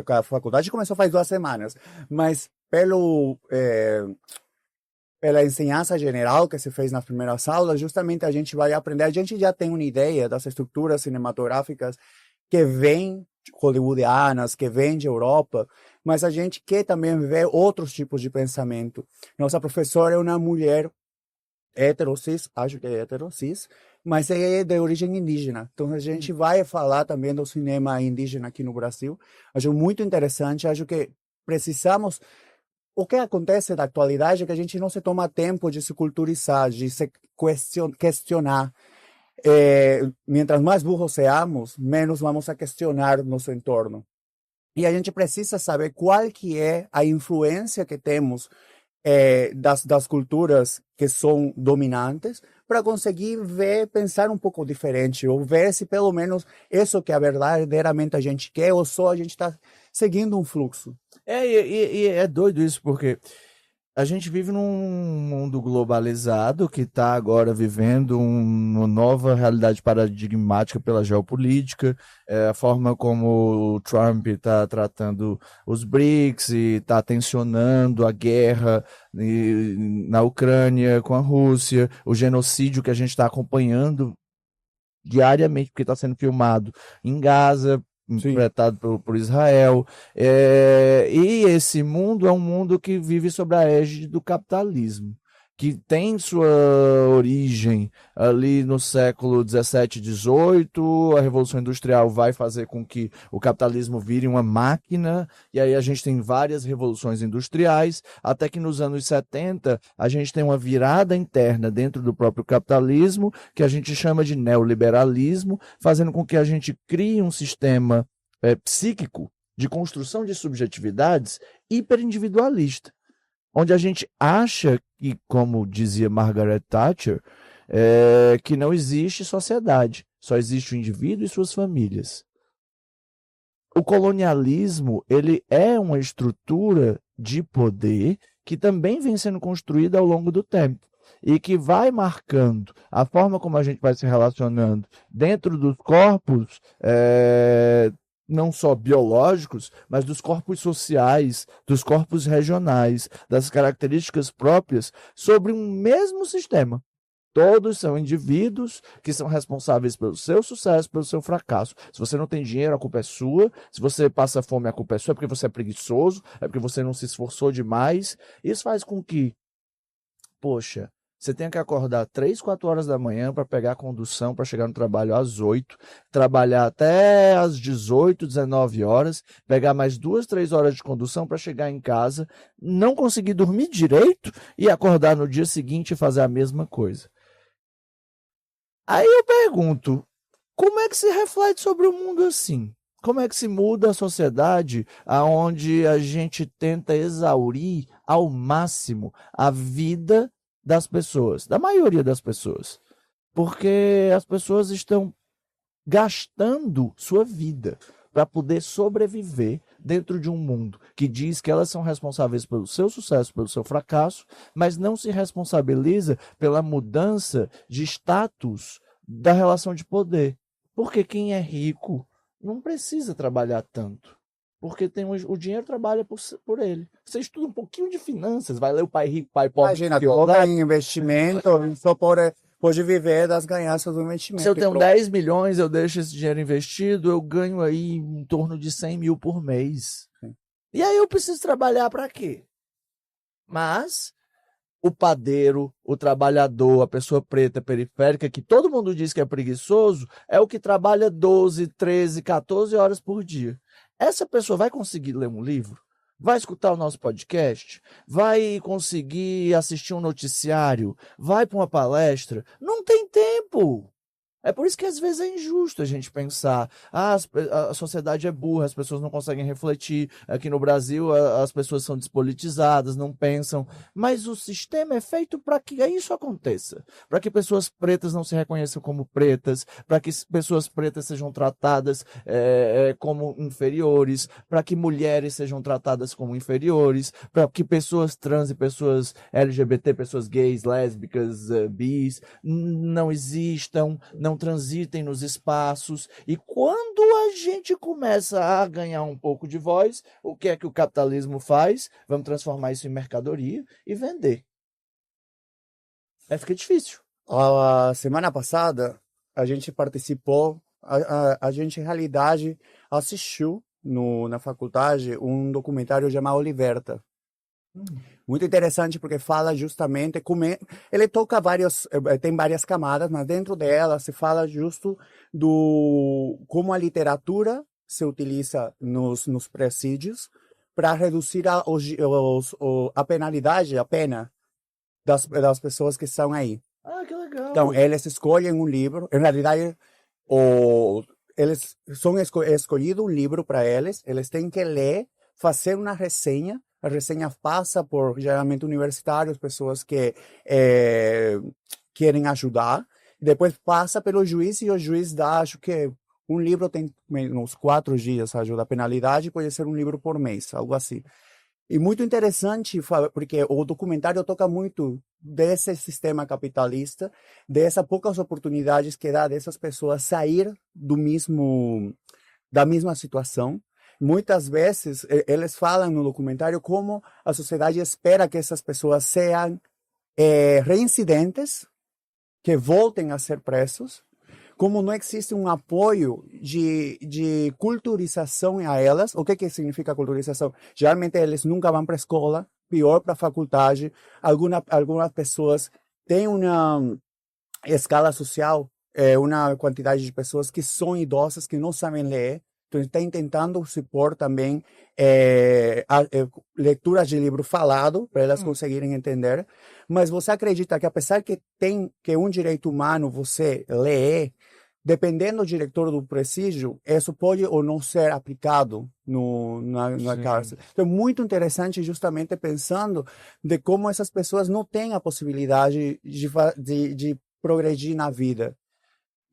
A faculdade começou faz 2 semanas, mas pela ensinança geral que se fez nas primeiras aulas, justamente a gente vai aprender, a gente já tem uma ideia das estruturas cinematográficas que vêm hollywoodianas, que vêm de Europa, mas a gente quer também ver outros tipos de pensamento. Nossa professora é uma mulher heterocis, acho que é heterocis, mas é de origem indígena. Então a gente vai falar também do cinema indígena aqui no Brasil. Acho muito interessante, acho que precisamos... O que acontece na atualidade é que a gente não se toma tempo de se culturizar, de se questionar. Mientras mais burros seamos, menos vamos a questionar nosso entorno. E a gente precisa saber qual que é a influência que temos das culturas que são dominantes para conseguir pensar um pouco diferente, ou ver se pelo menos isso que verdadeiramente a gente quer, ou só a gente está seguindo um fluxo. E é doido isso, porque a gente vive num mundo globalizado que está agora vivendo uma nova realidade paradigmática pela geopolítica, a forma como o Trump está tratando os BRICS e está tensionando a guerra na Ucrânia com a Rússia, o genocídio que a gente está acompanhando diariamente, porque está sendo filmado em Gaza, interpretado por Israel, e esse mundo é um mundo que vive sob a égide do capitalismo. que tem sua origem ali no século 17, 18, a Revolução Industrial vai fazer com que o capitalismo vire uma máquina, e aí a gente tem várias revoluções industriais, até que nos anos 70 a gente tem uma virada interna dentro do próprio capitalismo, que a gente chama de neoliberalismo, fazendo com que a gente crie um sistema psíquico de construção de subjetividades hiperindividualista, onde a gente acha que, como dizia Margaret Thatcher, que não existe sociedade, só existe o indivíduo e suas famílias. O colonialismo, ele é uma estrutura de poder que também vem sendo construída ao longo do tempo e que vai marcando a forma como a gente vai se relacionando dentro dos corpos, não só biológicos, mas dos corpos sociais, dos corpos regionais, das características próprias sobre um mesmo sistema. Todos são indivíduos que são responsáveis pelo seu sucesso, pelo seu fracasso. Se você não tem dinheiro, a culpa é sua. Se você passa fome, a culpa é sua. É porque você é preguiçoso, é porque você não se esforçou demais. Isso faz com que, poxa, você tenha que acordar 3, 4 horas da manhã para pegar a condução, para chegar no trabalho às 8, trabalhar até às 18, 19 horas, pegar mais 2, 3 horas de condução para chegar em casa, não conseguir dormir direito e acordar no dia seguinte e fazer a mesma coisa. Aí eu pergunto, como é que se reflete sobre o mundo assim? Como é que se muda a sociedade onde a gente tenta exaurir ao máximo a vida das pessoas, da maioria das pessoas? Porque as pessoas estão gastando sua vida para poder sobreviver dentro de um mundo que diz que elas são responsáveis pelo seu sucesso, pelo seu fracasso, mas não se responsabiliza pela mudança de status da relação de poder. Porque quem é rico não precisa trabalhar tanto. Porque o dinheiro trabalha por ele. Você estuda um pouquinho de finanças, vai ler o Pai Rico, Pai Pobre. Imagina, coloca em investimento, só pode viver das ganhanças do investimento. Se eu tenho 10 milhões, eu deixo esse dinheiro investido, eu ganho aí em torno de 100 mil por mês. Sim. E aí eu preciso trabalhar para quê? Mas o padeiro, o trabalhador, a pessoa preta periférica, que todo mundo diz que é preguiçoso, é o que trabalha 12, 13, 14 horas por dia. Essa pessoa vai conseguir ler um livro? Vai escutar o nosso podcast? Vai conseguir assistir um noticiário? Vai para uma palestra? Não tem tempo! É por isso que às vezes é injusto a gente pensar, a sociedade é burra, as pessoas não conseguem refletir, aqui no Brasil as pessoas são despolitizadas, não pensam, mas o sistema é feito para que isso aconteça, para que pessoas pretas não se reconheçam como pretas, para que pessoas pretas sejam tratadas como inferiores, para que mulheres sejam tratadas como inferiores, para que pessoas trans e pessoas LGBT, pessoas gays, lésbicas, bis, não existam, não transitem nos espaços. E quando a gente começa a ganhar um pouco de voz, o que é que o capitalismo faz? Vamos transformar isso em mercadoria e vender. Aí fica difícil. A semana passada, a gente participou, a gente, em realidade, assistiu na faculdade um documentário chamado Liberta. Muito interessante porque fala justamente como ele toca tem várias camadas, mas dentro dela se fala justo do como a literatura se utiliza nos presídios para reduzir a penalidade, a pena das pessoas que estão aí. Que legal. Então, eles escolhem um livro, em realidade, eles são escolhido um livro para eles têm que ler, fazer uma resenha. A resenha passa por, geralmente, universitários, pessoas que querem ajudar. Depois passa pelo juiz e o juiz dá, acho que um livro tem uns 4 dias, ajuda. A penalidade pode ser um livro por mês, algo assim. E muito interessante, porque o documentário toca muito desse sistema capitalista, dessas poucas oportunidades que dá dessas pessoas sair da mesma situação. Muitas vezes, eles falam no documentário como a sociedade espera que essas pessoas sejam reincidentes, que voltem a ser presos, como não existe um apoio de culturização a elas. O que significa culturização? Geralmente, eles nunca vão para a escola, pior para a faculdade. Algumas pessoas têm uma escala social, uma quantidade de pessoas que são idosas, que não sabem ler. Então, está tentando supor também leituras de livro falado, para elas conseguirem entender. Mas você acredita que, apesar que é um direito humano você ler, dependendo do diretor do presídio, isso pode ou não ser aplicado na cárcere. Então, é muito interessante justamente pensando de como essas pessoas não têm a possibilidade de progredir na vida.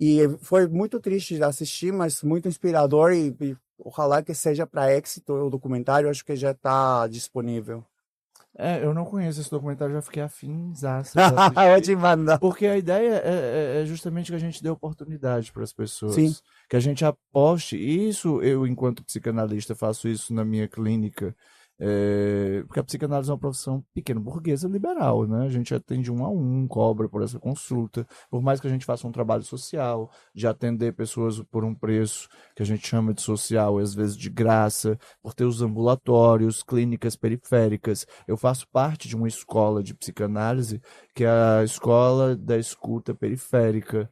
E foi muito triste de assistir, mas muito inspirador e ojalá que seja para êxito o documentário, acho que já está disponível. Eu não conheço esse documentário, já fiquei afinzaço Eu te mando. porque a ideia é justamente que a gente dê oportunidade para as pessoas. Sim. Que a gente aposte. E isso, eu, enquanto psicanalista, faço isso na minha clínica. Porque a psicanálise é uma profissão pequena burguesa liberal, né? A gente atende 1 a 1, cobra por essa consulta. Por mais que a gente faça um trabalho social, de atender pessoas por um preço que a gente chama de social, às vezes de graça, por ter os ambulatórios, clínicas periféricas. Eu faço parte de uma escola de psicanálise, que é a Escola da Escuta Periférica,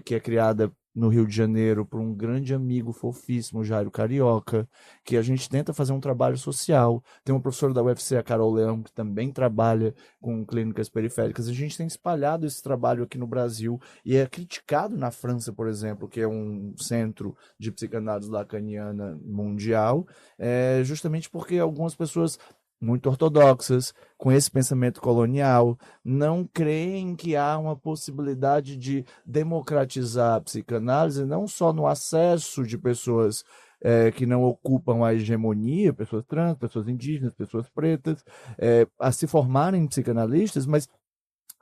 que é criada no Rio de Janeiro por um grande amigo fofíssimo, Jairo Carioca, que a gente tenta fazer um trabalho social. Tem uma professora da UFC, a Carol Leão, que também trabalha com clínicas periféricas. A gente tem espalhado esse trabalho aqui no Brasil e é criticado na França, por exemplo, que é um centro de psicanálise lacaniana mundial, justamente porque algumas pessoas muito ortodoxas, com esse pensamento colonial, não creem que há uma possibilidade de democratizar a psicanálise, não só no acesso de pessoas que não ocupam a hegemonia, pessoas trans, pessoas indígenas, pessoas pretas, a se formarem psicanalistas, mas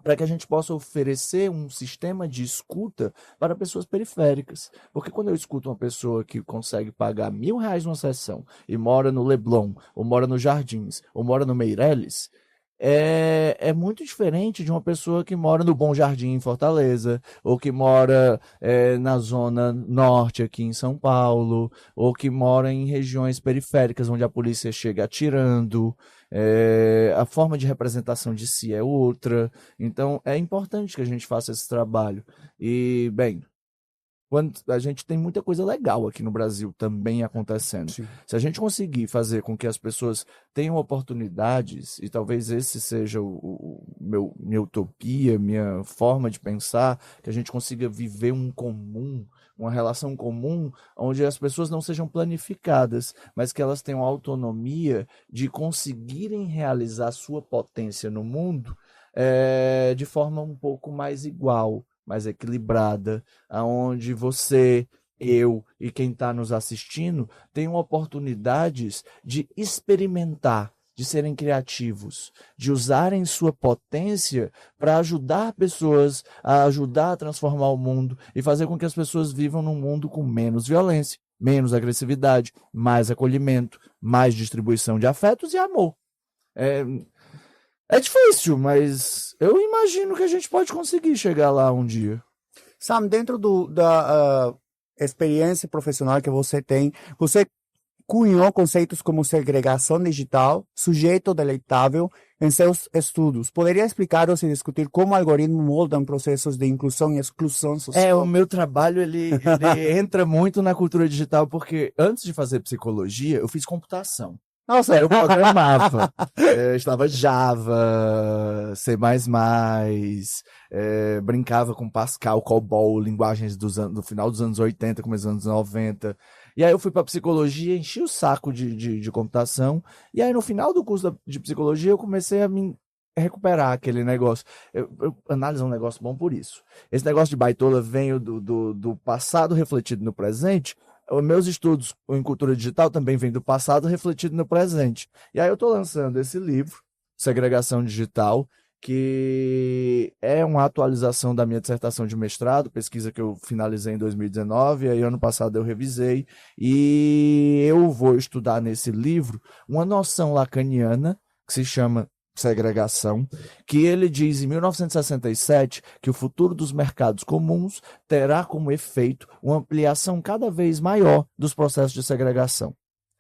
para que a gente possa oferecer um sistema de escuta para pessoas periféricas. Porque quando eu escuto uma pessoa que consegue pagar R$ 1.000 numa sessão e mora no Leblon, ou mora nos Jardins, ou mora no Meireles, é muito diferente de uma pessoa que mora no Bom Jardim, em Fortaleza, ou que mora na Zona Norte, aqui em São Paulo, ou que mora em regiões periféricas, onde a polícia chega atirando. A forma de representação de si é outra. Então, é importante que a gente faça esse trabalho. E, bem, quando a gente tem muita coisa legal aqui no Brasil também acontecendo. Sim. Se a gente conseguir fazer com que as pessoas tenham oportunidades, e talvez esse seja minha utopia, minha forma de pensar, que a gente consiga viver um comum, uma relação comum, onde as pessoas não sejam planificadas, mas que elas tenham autonomia de conseguirem realizar sua potência no mundo de forma um pouco mais igual, mais equilibrada, aonde você, eu e quem está nos assistindo tenham oportunidades de experimentar, de serem criativos, de usarem sua potência para ajudar pessoas, a ajudar a transformar o mundo e fazer com que as pessoas vivam num mundo com menos violência, menos agressividade, mais acolhimento, mais distribuição de afetos e amor. É difícil, mas eu imagino que a gente pode conseguir chegar lá um dia. Sam, dentro da experiência profissional que você tem, você cunhou conceitos como segregação digital, sujeito deleitável em seus estudos. Poderia explicar-nos e discutir como algoritmos moldam processos de inclusão e exclusão social? O meu trabalho ele entra muito na cultura digital, porque antes de fazer psicologia, eu fiz computação. Nossa, Eu programava, estava Java, C++, brincava com Pascal, COBOL, linguagens do final dos anos 80, começo dos anos 90. E aí eu fui para psicologia, enchi o saco de computação, e aí no final do curso de psicologia eu comecei a me recuperar aquele negócio. Análise é um negócio bom por isso. Esse negócio de baitola vem do passado refletido no presente. Os meus estudos em cultura digital também vêm do passado refletido no presente. E aí eu estou lançando esse livro, Segregação Digital, que é uma atualização da minha dissertação de mestrado, pesquisa que eu finalizei em 2019, aí ano passado eu revisei, e eu vou estudar nesse livro uma noção lacaniana que se chama segregação, que ele diz em 1967 que o futuro dos mercados comuns terá como efeito uma ampliação cada vez maior dos processos de segregação.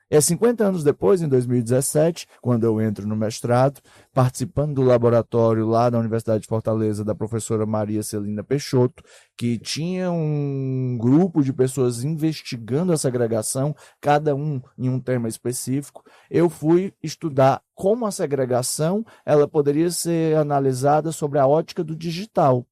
É 50 anos depois, em 2017, quando eu entro no mestrado, participando do laboratório lá da Universidade de Fortaleza, da professora Maria Celina Peixoto, que tinha um grupo de pessoas investigando a segregação, cada um em um tema específico. Eu fui estudar como a segregação ela poderia ser analisada sobre a ótica do digital.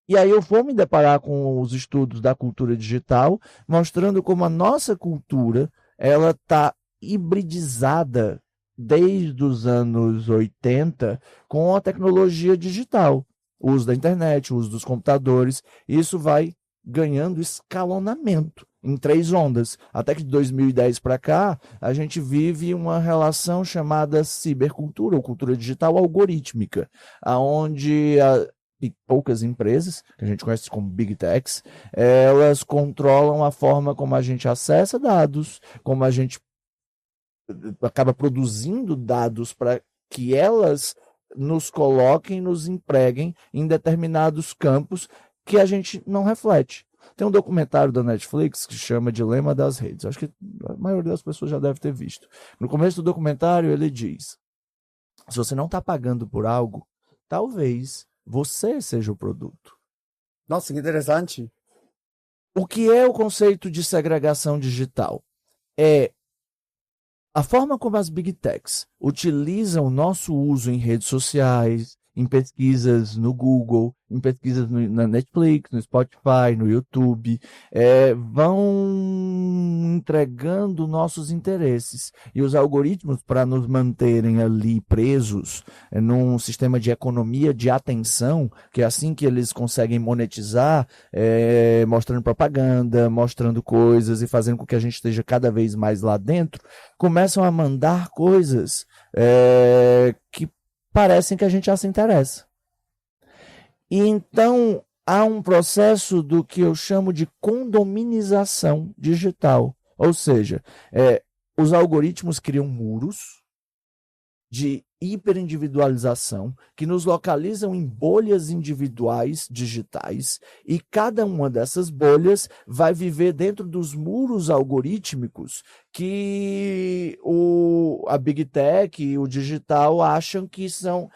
E aí eu vou me deparar com os estudos da cultura digital, mostrando como a nossa cultura ela está hibridizada desde os anos 80 com a tecnologia digital, o uso da internet, o uso dos computadores. Isso vai ganhando escalonamento em 3 ondas. Até que de 2010 para cá, a gente vive uma relação chamada cibercultura, ou cultura digital algorítmica, onde e poucas empresas, que a gente conhece como Big Techs, elas controlam a forma como a gente acessa dados, como a gente acaba produzindo dados para que elas nos coloquem, nos empreguem em determinados campos que a gente não reflete. Tem um documentário da Netflix que chama Dilema das Redes. Acho que a maioria das pessoas já deve ter visto. No começo do documentário ele diz: se você não está pagando por algo, talvez você seja o produto. Nossa, que interessante. O que é o conceito de segregação digital? É a forma como as Big Techs utilizam o nosso uso em redes sociais, em pesquisas no Google, em pesquisas na Netflix, no Spotify, no YouTube, vão entregando nossos interesses. E os algoritmos, para nos manterem ali presos num sistema de economia de atenção, que é assim que eles conseguem monetizar, mostrando propaganda, mostrando coisas e fazendo com que a gente esteja cada vez mais lá dentro, começam a mandar coisas que parecem que a gente já se interessa. E então há um processo do que eu chamo de condominização digital. Ou seja, os algoritmos criam muros de hiperindividualização que nos localizam em bolhas individuais digitais, e cada uma dessas bolhas vai viver dentro dos muros algorítmicos que a Big Tech e o digital acham que são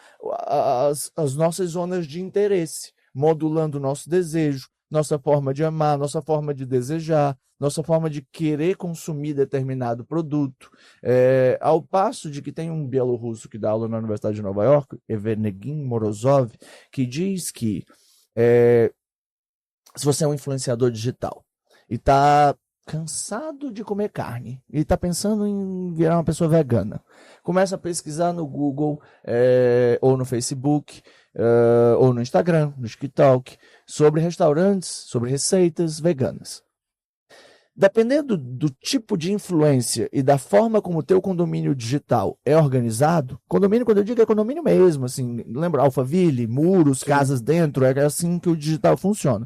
as nossas zonas de interesse, modulando o nosso desejo, nossa forma de amar, nossa forma de desejar, nossa forma de querer consumir determinado produto. Ao passo de que tem um bielorrusso que dá aula na Universidade de Nova York, Evgenii Morozov, que diz que se você é um influenciador digital e está cansado de comer carne e está pensando em virar uma pessoa vegana, começa a pesquisar no Google ou no Facebook ou no Instagram, no TikTok, sobre restaurantes, sobre receitas veganas. Dependendo do tipo de influência e da forma como o teu condomínio digital é organizado, condomínio, quando eu digo, é condomínio mesmo, assim, lembra Alphaville, muros, sim, casas dentro, é assim que o digital funciona.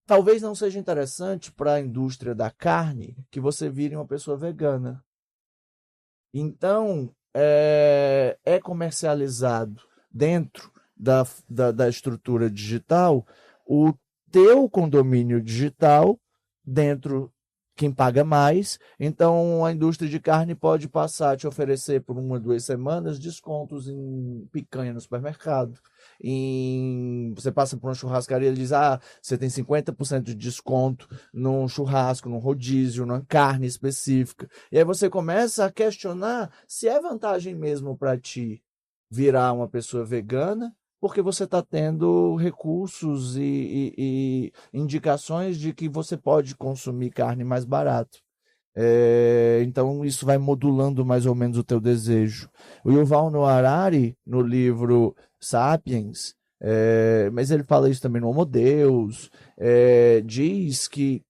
Talvez não seja interessante para a indústria da carne que você vire uma pessoa vegana. Então, é comercializado dentro da estrutura digital o teu condomínio digital dentro, quem paga mais. Então a indústria de carne pode passar a te oferecer por 1 ou 2 semanas descontos em picanha no supermercado. Você passa por uma churrascaria e diz: você tem 50% de desconto num churrasco, num rodízio, numa carne específica. E aí você começa a questionar se é vantagem mesmo para ti virar uma pessoa vegana, porque você está tendo recursos e indicações de que você pode consumir carne mais barato. Então isso vai modulando mais ou menos o teu desejo. O Yuval Noah Harari, no livro Sapiens, mas ele fala isso também no Homo Deus, diz que,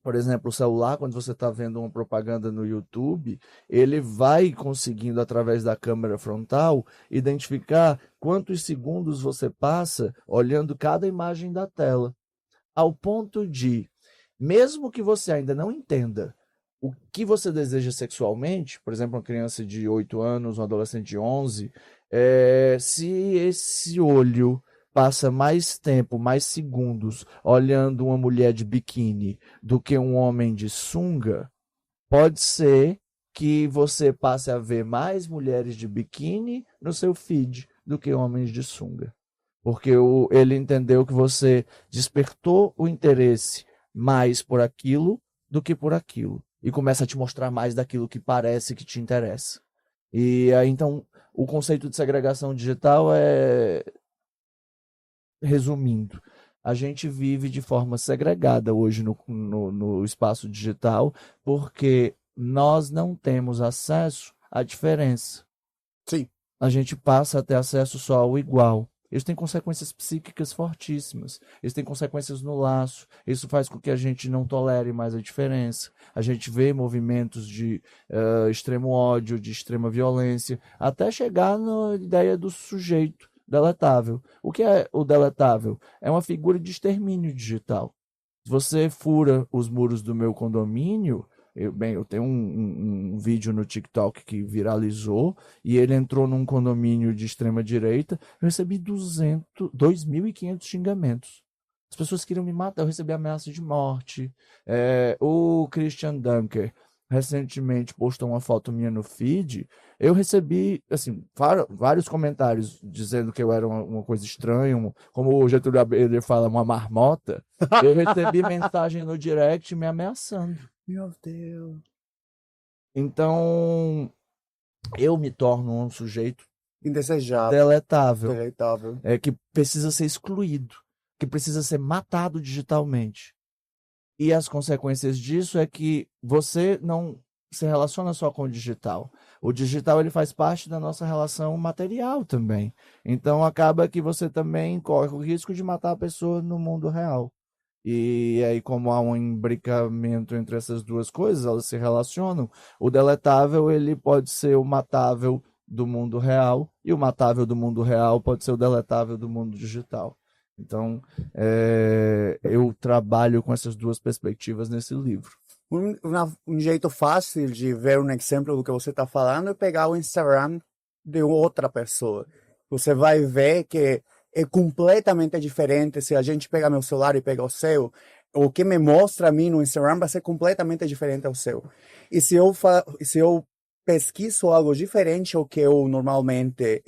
por exemplo, o celular, quando você está vendo uma propaganda no YouTube, ele vai conseguindo, através da câmera frontal, identificar quantos segundos você passa olhando cada imagem da tela. Ao ponto de, mesmo que você ainda não entenda o que você deseja sexualmente, por exemplo, uma criança de 8 anos, um adolescente de 11, se esse olho passa mais tempo, mais segundos olhando uma mulher de biquíni do que um homem de sunga, pode ser que você passe a ver mais mulheres de biquíni no seu feed do que homens de sunga. Porque ele entendeu que você despertou o interesse mais por aquilo do que por aquilo. E começa a te mostrar mais daquilo que parece que te interessa. E aí, então, o conceito de segregação digital é, resumindo, a gente vive de forma segregada hoje no espaço digital porque nós não temos acesso à diferença. Sim. A gente passa a ter acesso só ao igual. Isso tem consequências psíquicas fortíssimas. Isso tem consequências no laço. Isso faz com que a gente não tolere mais a diferença. A gente vê movimentos de extremo ódio, de extrema violência, até chegar na ideia do sujeito deletável. O que é o deletável? É uma figura de extermínio digital. Se você fura os muros do meu condomínio, eu tenho um vídeo no TikTok que viralizou e ele entrou num condomínio de extrema direita. Eu recebi 2.500 xingamentos. As pessoas queriam me matar, eu recebi ameaça de morte. O Christian Dunker recentemente postou uma foto minha no feed. Eu recebi assim, vários comentários dizendo que eu era uma coisa estranha, como o Getúlio Abelha fala, uma marmota. Eu recebi mensagem no direct me ameaçando. Meu Deus. Então, eu me torno um sujeito Indesejável. deletável, Deleitável. que precisa ser excluído, que precisa ser matado digitalmente. E as consequências disso é que você não se relaciona só com o digital. O digital ele faz parte da nossa relação material também. Então, acaba que você também corre o risco de matar a pessoa no mundo real. E aí, como há um imbricamento entre essas duas coisas, elas se relacionam. O deletável, ele pode ser o matável do mundo real, e o matável do mundo real pode ser o deletável do mundo digital. Então, eu trabalho com essas duas perspectivas nesse livro. Um jeito fácil de ver um exemplo do que você está falando é pegar o Instagram de outra pessoa. Você vai ver que é completamente diferente. Se a gente pegar meu celular e pegar o seu, o que me mostra a mim no Instagram vai ser completamente diferente ao seu. E se eu pesquiso algo diferente ao que eu normalmente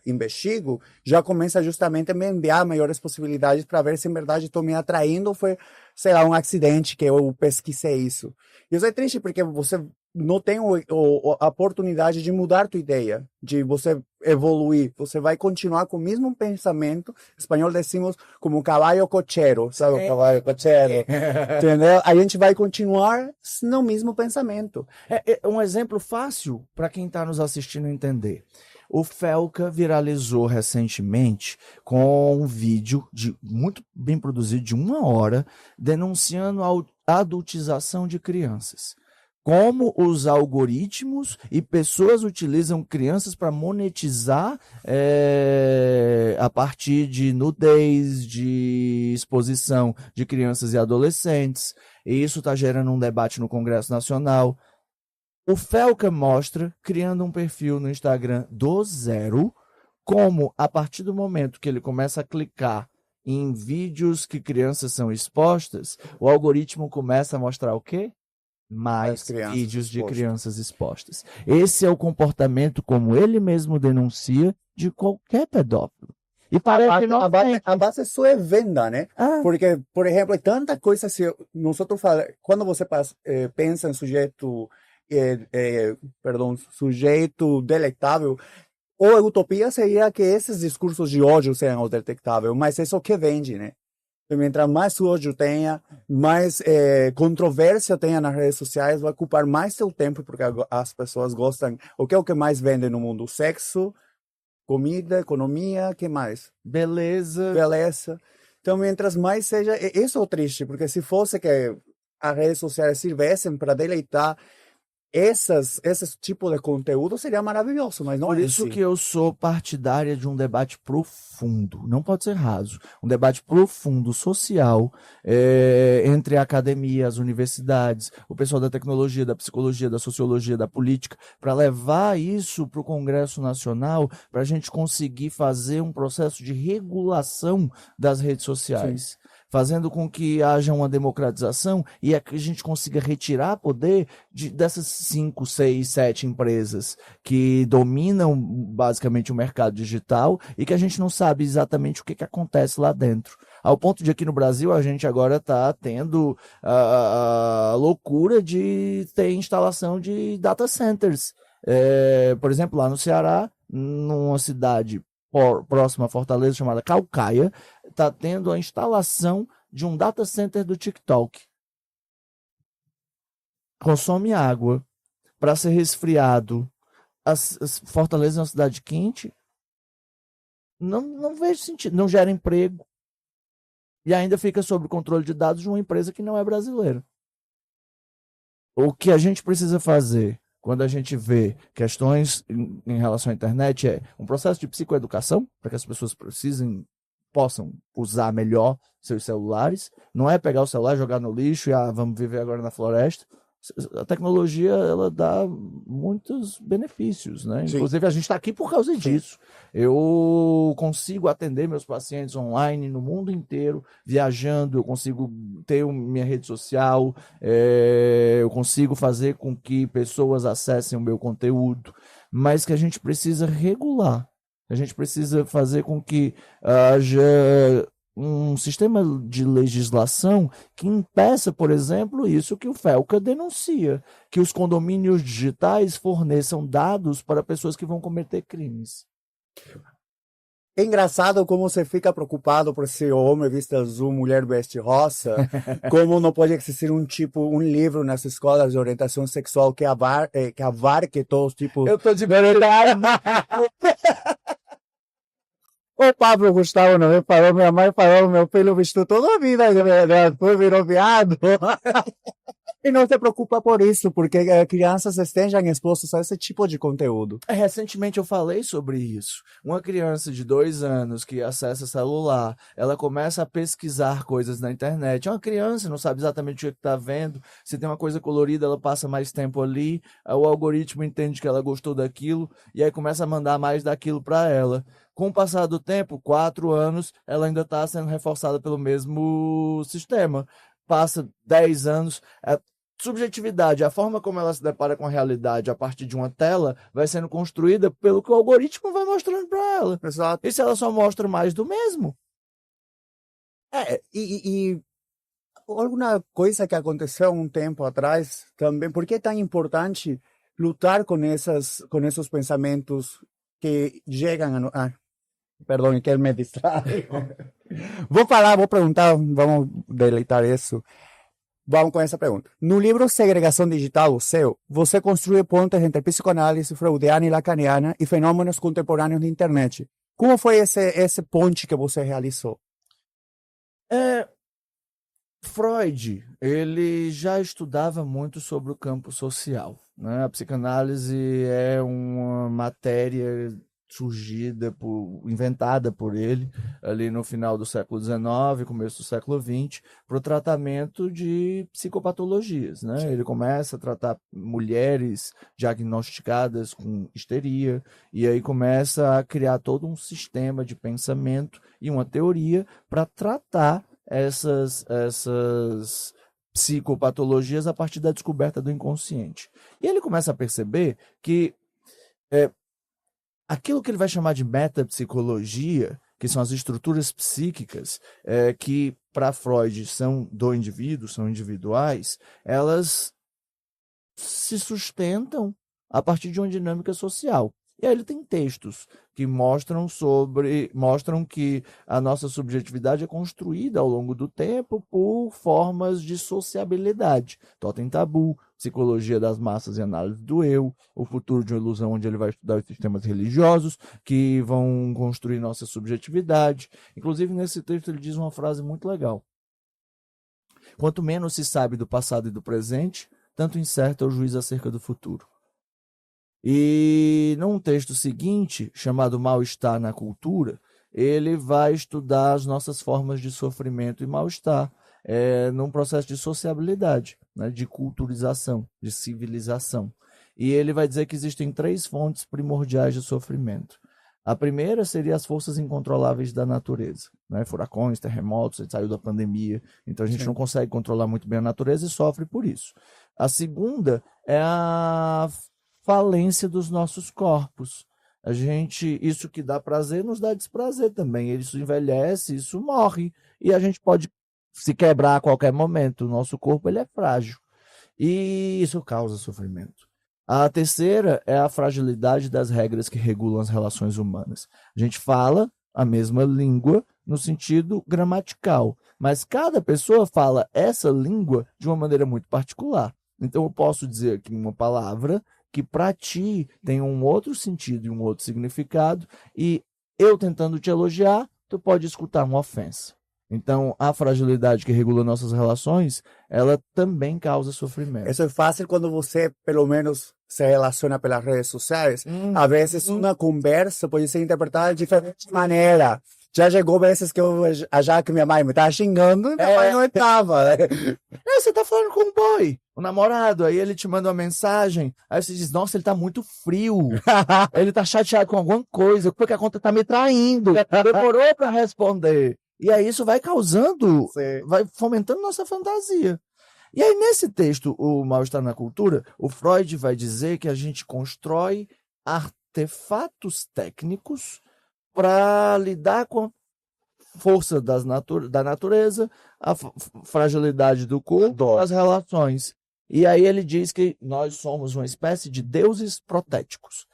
investigo, já começa justamente a me enviar maiores possibilidades para ver se em verdade estou me atraindo ou foi, sei lá, um acidente que eu pesquisei isso. E isso é triste porque você não tem a oportunidade de mudar tua ideia, de você evoluir. Você vai continuar com o mesmo pensamento. Em espanhol decimos como caballo cochero, sabe o caballo cochero? Entendeu? A gente vai continuar no mesmo pensamento. Um exemplo fácil para quem está nos assistindo entender. O Felca viralizou recentemente com um vídeo muito bem produzido, de 1 hora, denunciando a adultização de crianças. Como os algoritmos e pessoas utilizam crianças para monetizar a partir de nudez, de exposição de crianças e adolescentes. E isso está gerando um debate no Congresso Nacional. O Felca mostra, criando um perfil no Instagram do zero, como a partir do momento que ele começa a clicar em vídeos que crianças são expostas, o algoritmo começa a mostrar o quê? Mais vídeos de crianças expostas. Esse é o comportamento, como ele mesmo denuncia, de qualquer pedófilo. E parece a base só é venda, né? Porque, por exemplo, tanta coisa, quando você pensa em sujeito deletável, ou a utopia seria que esses discursos de ódio sejam detectáveis, mas isso é o que vende, né? Mientras mais ódio tenha, mais controvérsia tenha nas redes sociais, vai ocupar mais seu tempo, porque as pessoas gostam. O que é o que mais vende no mundo? Sexo, comida, economia, que mais? Beleza. Então, mientras mais seja... Isso é o triste, porque se fosse que as redes sociais sirvessem para deleitar esse tipo de conteúdo, seria maravilhoso, mas não Por é isso assim. que eu sou partidária de um debate profundo, não pode ser raso, um debate profundo, social, entre a academia, as universidades, o pessoal da tecnologia, da psicologia, da sociologia, da política, para levar isso para o Congresso Nacional, para a gente conseguir fazer um processo de regulação das redes sociais. Sim. fazendo com que haja uma democratização e a gente consiga retirar poder dessas 5, 6, 7 empresas que dominam basicamente o mercado digital e que a gente não sabe exatamente o que acontece lá dentro. Ao ponto de aqui no Brasil a gente agora está tendo a loucura de ter instalação de data centers. Por exemplo, lá no Ceará, numa cidade próxima a Fortaleza chamada Caucaia, está tendo a instalação de um data center do TikTok. Consome água para ser resfriado. Fortaleza é uma cidade quente. Não vejo sentido. Não gera emprego. E ainda fica sob o controle de dados de uma empresa que não é brasileira. O que a gente precisa fazer quando a gente vê questões em relação à internet é um processo de psicoeducação, para que as pessoas possam usar melhor seus celulares. Não é pegar o celular, jogar no lixo e vamos viver agora na floresta. A tecnologia, ela dá muitos benefícios, né? Sim. Inclusive, a gente está aqui por causa disso. Eu consigo atender meus pacientes online no mundo inteiro, viajando, eu consigo ter minha rede social, eu consigo fazer com que pessoas acessem o meu conteúdo, mas que a gente precisa regular. A gente precisa fazer com que haja um sistema de legislação que impeça, por exemplo, isso que o Felca denuncia, que os condomínios digitais forneçam dados para pessoas que vão cometer crimes. É engraçado como você fica preocupado por ser homem veste azul, mulher veste rosa, como não pode existir um livro nas escolas de orientação sexual que abarque todos os tipos. Eu tô de verdade. O Pablo Gustavo não me falou, minha mãe falou, meu filho vestiu toda a vida, depois virou viado. E não se preocupa por isso, porque crianças estejam expostas a esse tipo de conteúdo. Recentemente eu falei sobre isso. Uma criança de 2 anos que acessa celular, ela começa a pesquisar coisas na internet. É uma criança, não sabe exatamente o que está vendo. Se tem uma coisa colorida, ela passa mais tempo ali. O algoritmo entende que ela gostou daquilo e aí começa a mandar mais daquilo para ela. Com o passar do tempo, 4 anos, ela ainda está sendo reforçada pelo mesmo sistema. Passa 10 anos, subjetividade, a forma como ela se depara com a realidade a partir de uma tela, vai sendo construída pelo que o algoritmo vai mostrando para ela. Exato. E se ela só mostra mais do mesmo? E alguma coisa que aconteceu um tempo atrás também, por que é tão importante lutar com esses pensamentos que chegam a... perdão, que me distrai. Vou perguntar, vamos deleitar isso. Vamos com essa pergunta. No livro Segregação Digital, o seu, você construi pontes entre psicoanálise freudiana e lacaniana e fenômenos contemporâneos da internet. Como foi esse ponte que você realizou? Freud, ele já estudava muito sobre o campo social, né? A psicanálise é uma matéria inventada por ele ali no final do século XIX, começo do século XX, para o tratamento de psicopatologias, né? Ele começa a tratar mulheres diagnosticadas com histeria e aí começa a criar todo um sistema de pensamento e uma teoria para tratar essas psicopatologias a partir da descoberta do inconsciente. E ele começa a perceber que aquilo que ele vai chamar de metapsicologia, que são as estruturas psíquicas, que para Freud são do indivíduo, são individuais, elas se sustentam a partir de uma dinâmica social. E aí ele tem textos que mostram que a nossa subjetividade é construída ao longo do tempo por formas de sociabilidade. Totem Tabu, Psicologia das Massas e Análise do Eu, O Futuro de uma Ilusão, onde ele vai estudar os sistemas religiosos que vão construir nossa subjetividade. Inclusive, nesse texto, ele diz uma frase muito legal. Quanto menos se sabe do passado e do presente, tanto incerto é o juízo acerca do futuro. E num texto seguinte, chamado Mal-Estar na Cultura, ele vai estudar as nossas formas de sofrimento e mal-estar num processo de sociabilidade, né, de culturização, de civilização. E ele vai dizer que existem 3 fontes primordiais de sofrimento. A primeira seria as forças incontroláveis da natureza, né? Furacões, terremotos, a gente saiu da pandemia, então a gente não consegue controlar muito bem a natureza e sofre por isso. A segunda é a falência dos nossos corpos. Isso que dá prazer nos dá desprazer também. Isso envelhece, isso morre e a gente pode se quebrar a qualquer momento. O nosso corpo ele é frágil e isso causa sofrimento. A terceira é a fragilidade das regras que regulam as relações humanas. A gente fala a mesma língua no sentido gramatical, mas cada pessoa fala essa língua de uma maneira muito particular. Então eu posso dizer aqui uma palavra que para ti tem um outro sentido e um outro significado, e eu tentando te elogiar, tu pode escutar uma ofensa. Então, a fragilidade que regula nossas relações, ela também causa sofrimento. Isso é fácil quando você, pelo menos, se relaciona pelas redes sociais. Às vezes, uma conversa pode ser interpretada de diferente maneira. Já chegou vezes que eu achava que minha mãe me estava xingando, e minha mãe não estava. Você tá falando com um boy, o namorado, aí ele te manda uma mensagem, aí você diz, nossa, ele tá muito frio, ele tá chateado com alguma coisa, porque a conta tá me traindo, demorou para responder. E aí isso vai causando, vai fomentando nossa fantasia. E aí nesse texto, O Mal-Estar na Cultura, o Freud vai dizer que a gente constrói artefatos técnicos para lidar com a força da natureza, a fragilidade do corpo, as relações. E aí ele diz que nós somos uma espécie de deuses protéticos.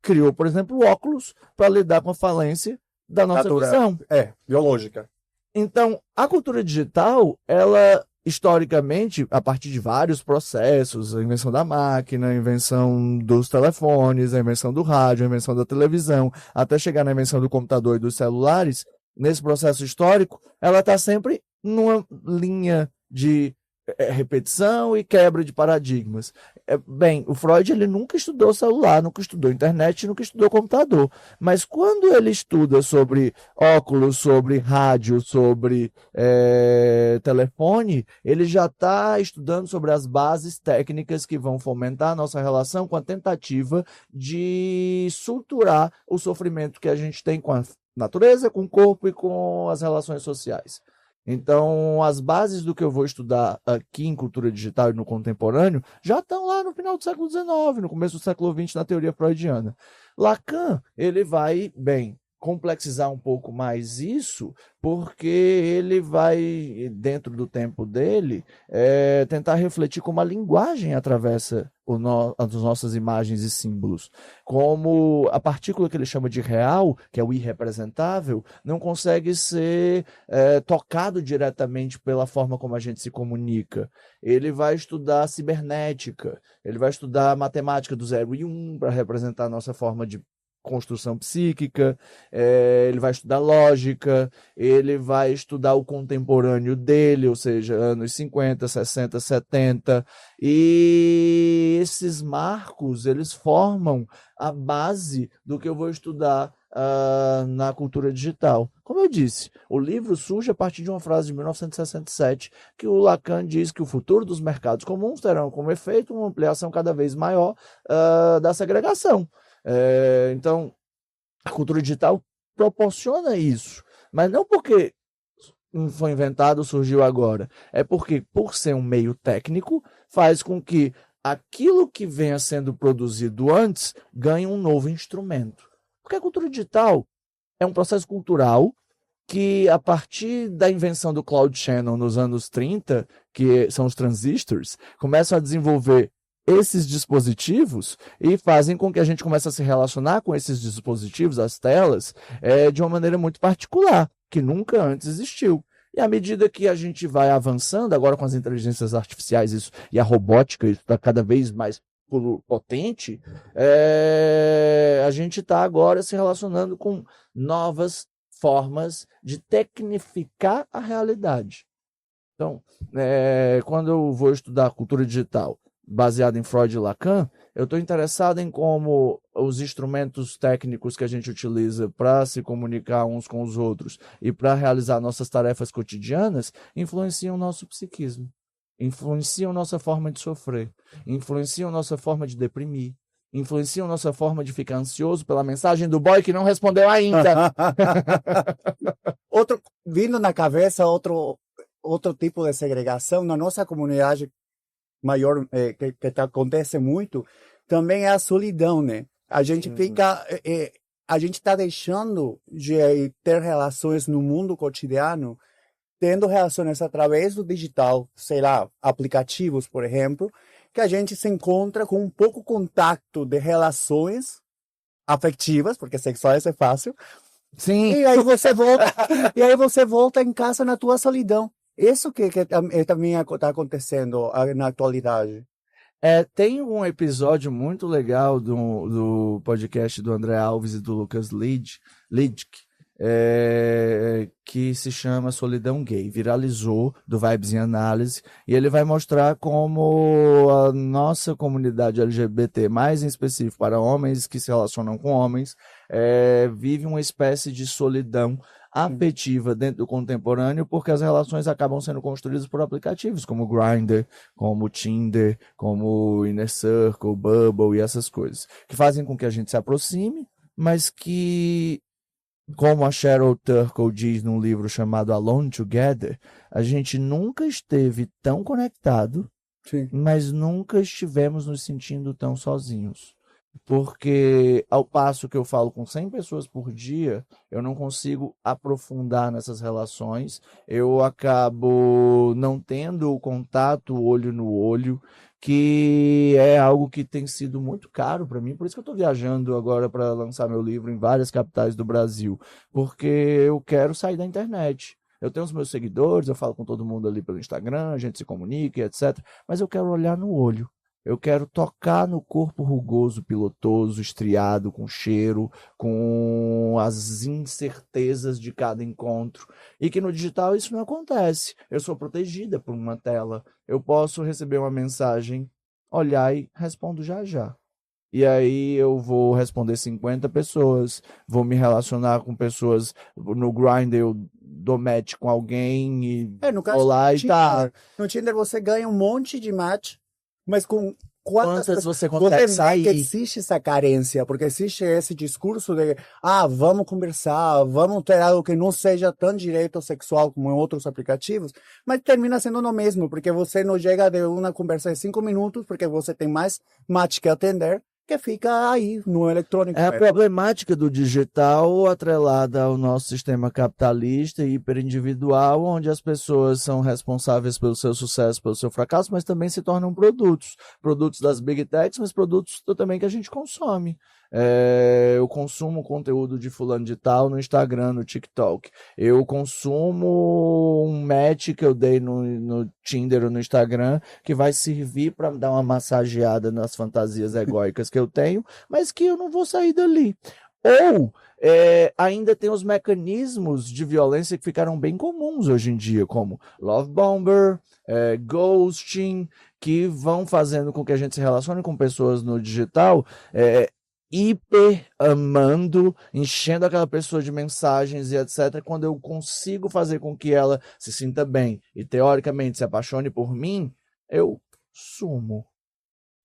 Criou, por exemplo, o óculos para lidar com a falência da nossa visão. Biológica. Então, a cultura digital, ela, historicamente, a partir de vários processos, a invenção da máquina, a invenção dos telefones, a invenção do rádio, a invenção da televisão, até chegar na invenção do computador e dos celulares, nesse processo histórico, ela está sempre numa linha de repetição e quebra de paradigmas. Bem, o Freud ele nunca estudou celular, nunca estudou internet, nunca estudou computador. Mas quando ele estuda sobre óculos, sobre rádio, sobre telefone, ele já está estudando sobre as bases técnicas que vão fomentar a nossa relação com a tentativa de suturar o sofrimento que a gente tem com a natureza, com o corpo e com as relações sociais. Então, as bases do que eu vou estudar aqui em cultura digital e no contemporâneo já estão lá no final do século XIX, no começo do século XX, na teoria freudiana. Lacan, ele vai, complexizar um pouco mais isso, porque ele vai, dentro do tempo dele, tentar refletir como a linguagem atravessa as nossas imagens e símbolos. Como a partícula que ele chama de real, que é o irrepresentável, não consegue ser tocado diretamente pela forma como a gente se comunica. Ele vai estudar cibernética, ele vai estudar matemática do 0 e 1 para representar a nossa forma de construção psíquica, ele vai estudar lógica, ele vai estudar o contemporâneo dele, ou seja, anos 50, 60, 70, e esses marcos, eles formam a base do que eu vou estudar na cultura digital. Como eu disse, o livro surge a partir de uma frase de 1967, que o Lacan diz que o futuro dos mercados comuns terão como efeito uma ampliação cada vez maior da segregação. Então, a cultura digital proporciona isso, mas não porque foi inventado, surgiu agora, é porque, por ser um meio técnico, faz com que aquilo que venha sendo produzido antes ganhe um novo instrumento. Porque a cultura digital é um processo cultural que, a partir da invenção do Claude Shannon nos anos 30, que são os transistors, começam a desenvolver esses dispositivos e fazem com que a gente comece a se relacionar com esses dispositivos, as telas, de uma maneira muito particular, que nunca antes existiu. E à medida que a gente vai avançando, agora com as inteligências artificiais e a robótica, isso está cada vez mais potente, a gente está agora se relacionando com novas formas de tecnificar a realidade. Então, quando eu vou estudar cultura digital, baseado em Freud e Lacan, eu estou interessado em como os instrumentos técnicos que a gente utiliza para se comunicar uns com os outros e para realizar nossas tarefas cotidianas influenciam o nosso psiquismo, influenciam nossa forma de sofrer, influenciam nossa forma de deprimir, influenciam nossa forma de ficar ansioso pela mensagem do boy que não respondeu ainda. Vindo na cabeça, outro tipo de segregação na nossa comunidade maior, que acontece muito, também é a solidão, né? A gente fica, a gente está deixando de ter relações no mundo cotidiano, tendo relações através do digital, sei lá, aplicativos, por exemplo, que a gente se encontra com um pouco contato de relações afetivas, porque sexuais é fácil. Sim. E aí você volta em casa na tua solidão. Isso que também está acontecendo na atualidade. Tem um episódio muito legal do podcast do André Alves e do Lucas Lidk, que se chama Solidão Gay. Viralizou do Vibes em Análise, e ele vai mostrar como a nossa comunidade LGBT, mais em específico para homens que se relacionam com homens, vive uma espécie de solidão afetiva dentro do contemporâneo, porque as relações acabam sendo construídas por aplicativos como o Grindr, como o Tinder, como o Inner Circle, Bubble e essas coisas, que fazem com que a gente se aproxime, mas que, como a Cheryl Turkle diz num livro chamado Alone Together, a gente nunca esteve tão conectado, Sim. mas nunca estivemos nos sentindo tão sozinhos. Porque ao passo que eu falo com 100 pessoas por dia, eu não consigo aprofundar nessas relações, eu acabo não tendo o contato olho no olho, que é algo que tem sido muito caro para mim. Por isso que eu estou viajando agora para lançar meu livro em várias capitais do Brasil, porque eu quero sair da internet. Eu tenho os meus seguidores, eu falo com todo mundo ali pelo Instagram, a gente se comunica, etc. Mas eu quero olhar no olho. Eu quero tocar no corpo rugoso, pilotoso, estriado, com cheiro, com as incertezas de cada encontro. E que no digital isso não acontece. Eu sou protegida por uma tela. Eu posso receber uma mensagem, olhar e respondo já já. E aí eu vou responder 50 pessoas, vou me relacionar com pessoas no Grindr, eu dou match com alguém e No caso vou lá do e tá. No Tinder você ganha um monte de match, mas com Quantas você consegue vê que sair? existe essa carência, porque existe esse discurso de vamos conversar, vamos ter algo que não seja tão direto sexual como em outros aplicativos, mas termina sendo no mesmo, porque você não chega de uma conversa de 5 minutos, porque você tem mais match que atender, que fica aí no eletrônico. É a problemática do digital atrelada ao nosso sistema capitalista e hiperindividual, onde as pessoas são responsáveis pelo seu sucesso, pelo seu fracasso, mas também se tornam produtos das big techs, mas produtos também que a gente consome. Eu consumo conteúdo de fulano de tal no Instagram, no TikTok. Eu consumo um match que eu dei no Tinder ou no Instagram, que vai servir para dar uma massageada nas fantasias egóicas que eu tenho, mas que eu não vou sair dali. Ou ainda tem os mecanismos de violência que ficaram bem comuns hoje em dia, como Love Bomber, ghosting, que vão fazendo com que a gente se relacione com pessoas no digital, hiper amando, enchendo aquela pessoa de mensagens e etc. Quando eu consigo fazer com que ela se sinta bem e teoricamente se apaixone por mim, eu sumo.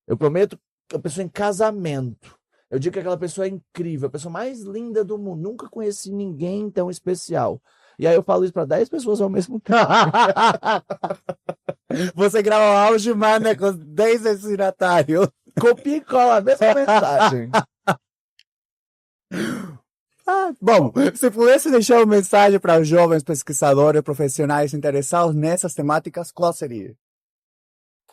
Eu prometo que a pessoa em casamento, eu digo que aquela pessoa é incrível, a pessoa mais linda do mundo, nunca conheci ninguém tão especial. E aí eu falo isso para 10 pessoas ao mesmo tempo. Você grava um áudio e manda com 10 destinatários. Copia e cola a mesma mensagem. Bom, se pudesse deixar uma mensagem para os jovens pesquisadores e profissionais interessados nessas temáticas, qual seria?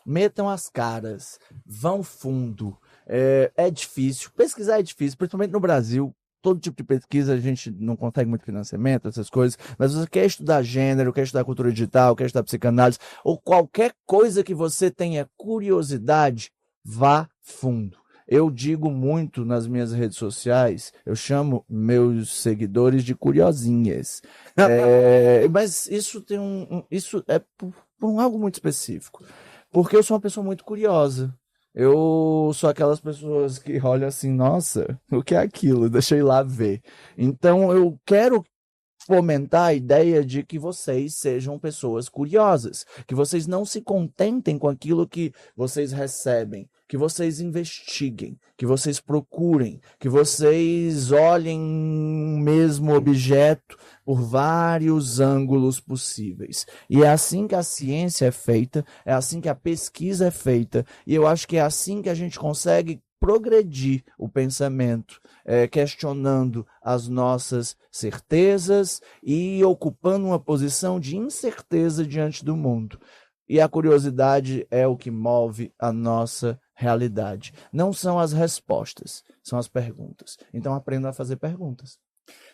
Metam as caras, vão fundo. É difícil, pesquisar é difícil, principalmente no Brasil. Todo tipo de pesquisa a gente não consegue muito financiamento, essas coisas, mas você quer estudar gênero, quer estudar cultura digital, quer estudar psicanálise, ou qualquer coisa que você tenha curiosidade, vá fundo. Eu digo muito nas minhas redes sociais, eu chamo meus seguidores de curiosinhas. Mas isso tem isso é por algo muito específico. Porque eu sou uma pessoa muito curiosa. Eu sou aquelas pessoas que olham assim, nossa, o que é aquilo? Deixa eu ir lá ver. Então eu quero fomentar a ideia de que vocês sejam pessoas curiosas, que vocês não se contentem com aquilo que vocês recebem, que vocês investiguem, que vocês procurem, que vocês olhem o mesmo objeto por vários ângulos possíveis. E é assim que a ciência é feita, é assim que a pesquisa é feita, e eu acho que é assim que a gente consegue progredir o pensamento, questionando as nossas certezas e ocupando uma posição de incerteza diante do mundo. E a curiosidade é o que move a nossa realidade. Não são as respostas, são as perguntas. Então aprenda a fazer perguntas.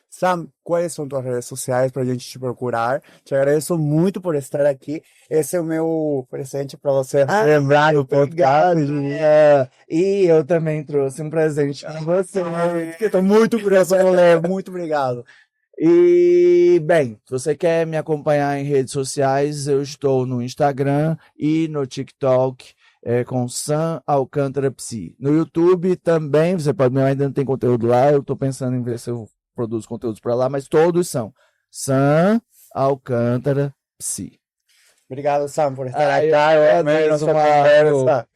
Sam, quais são tuas redes sociais para a gente te procurar? Te agradeço muito por estar aqui. Esse é o meu presente para você lembrar do podcast. E eu também trouxe um presente para você. Que estou muito curioso para ler. Muito obrigado. E, bem, se você quer me acompanhar em redes sociais, eu estou no Instagram e no TikTok com Sam Alcântara Psi. No YouTube também, você pode ver, ainda não tem conteúdo lá, eu estou pensando em ver se eu produzo conteúdos para lá, mas todos são Sam Alcântara Psi. Obrigado, Sam, por estar aqui. Eu amei nossa conversa.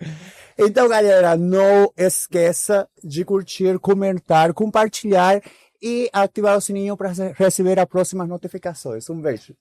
Então, galera, não esqueça de curtir, comentar, compartilhar e ativar o sininho para receber as próximas notificações. Um beijo.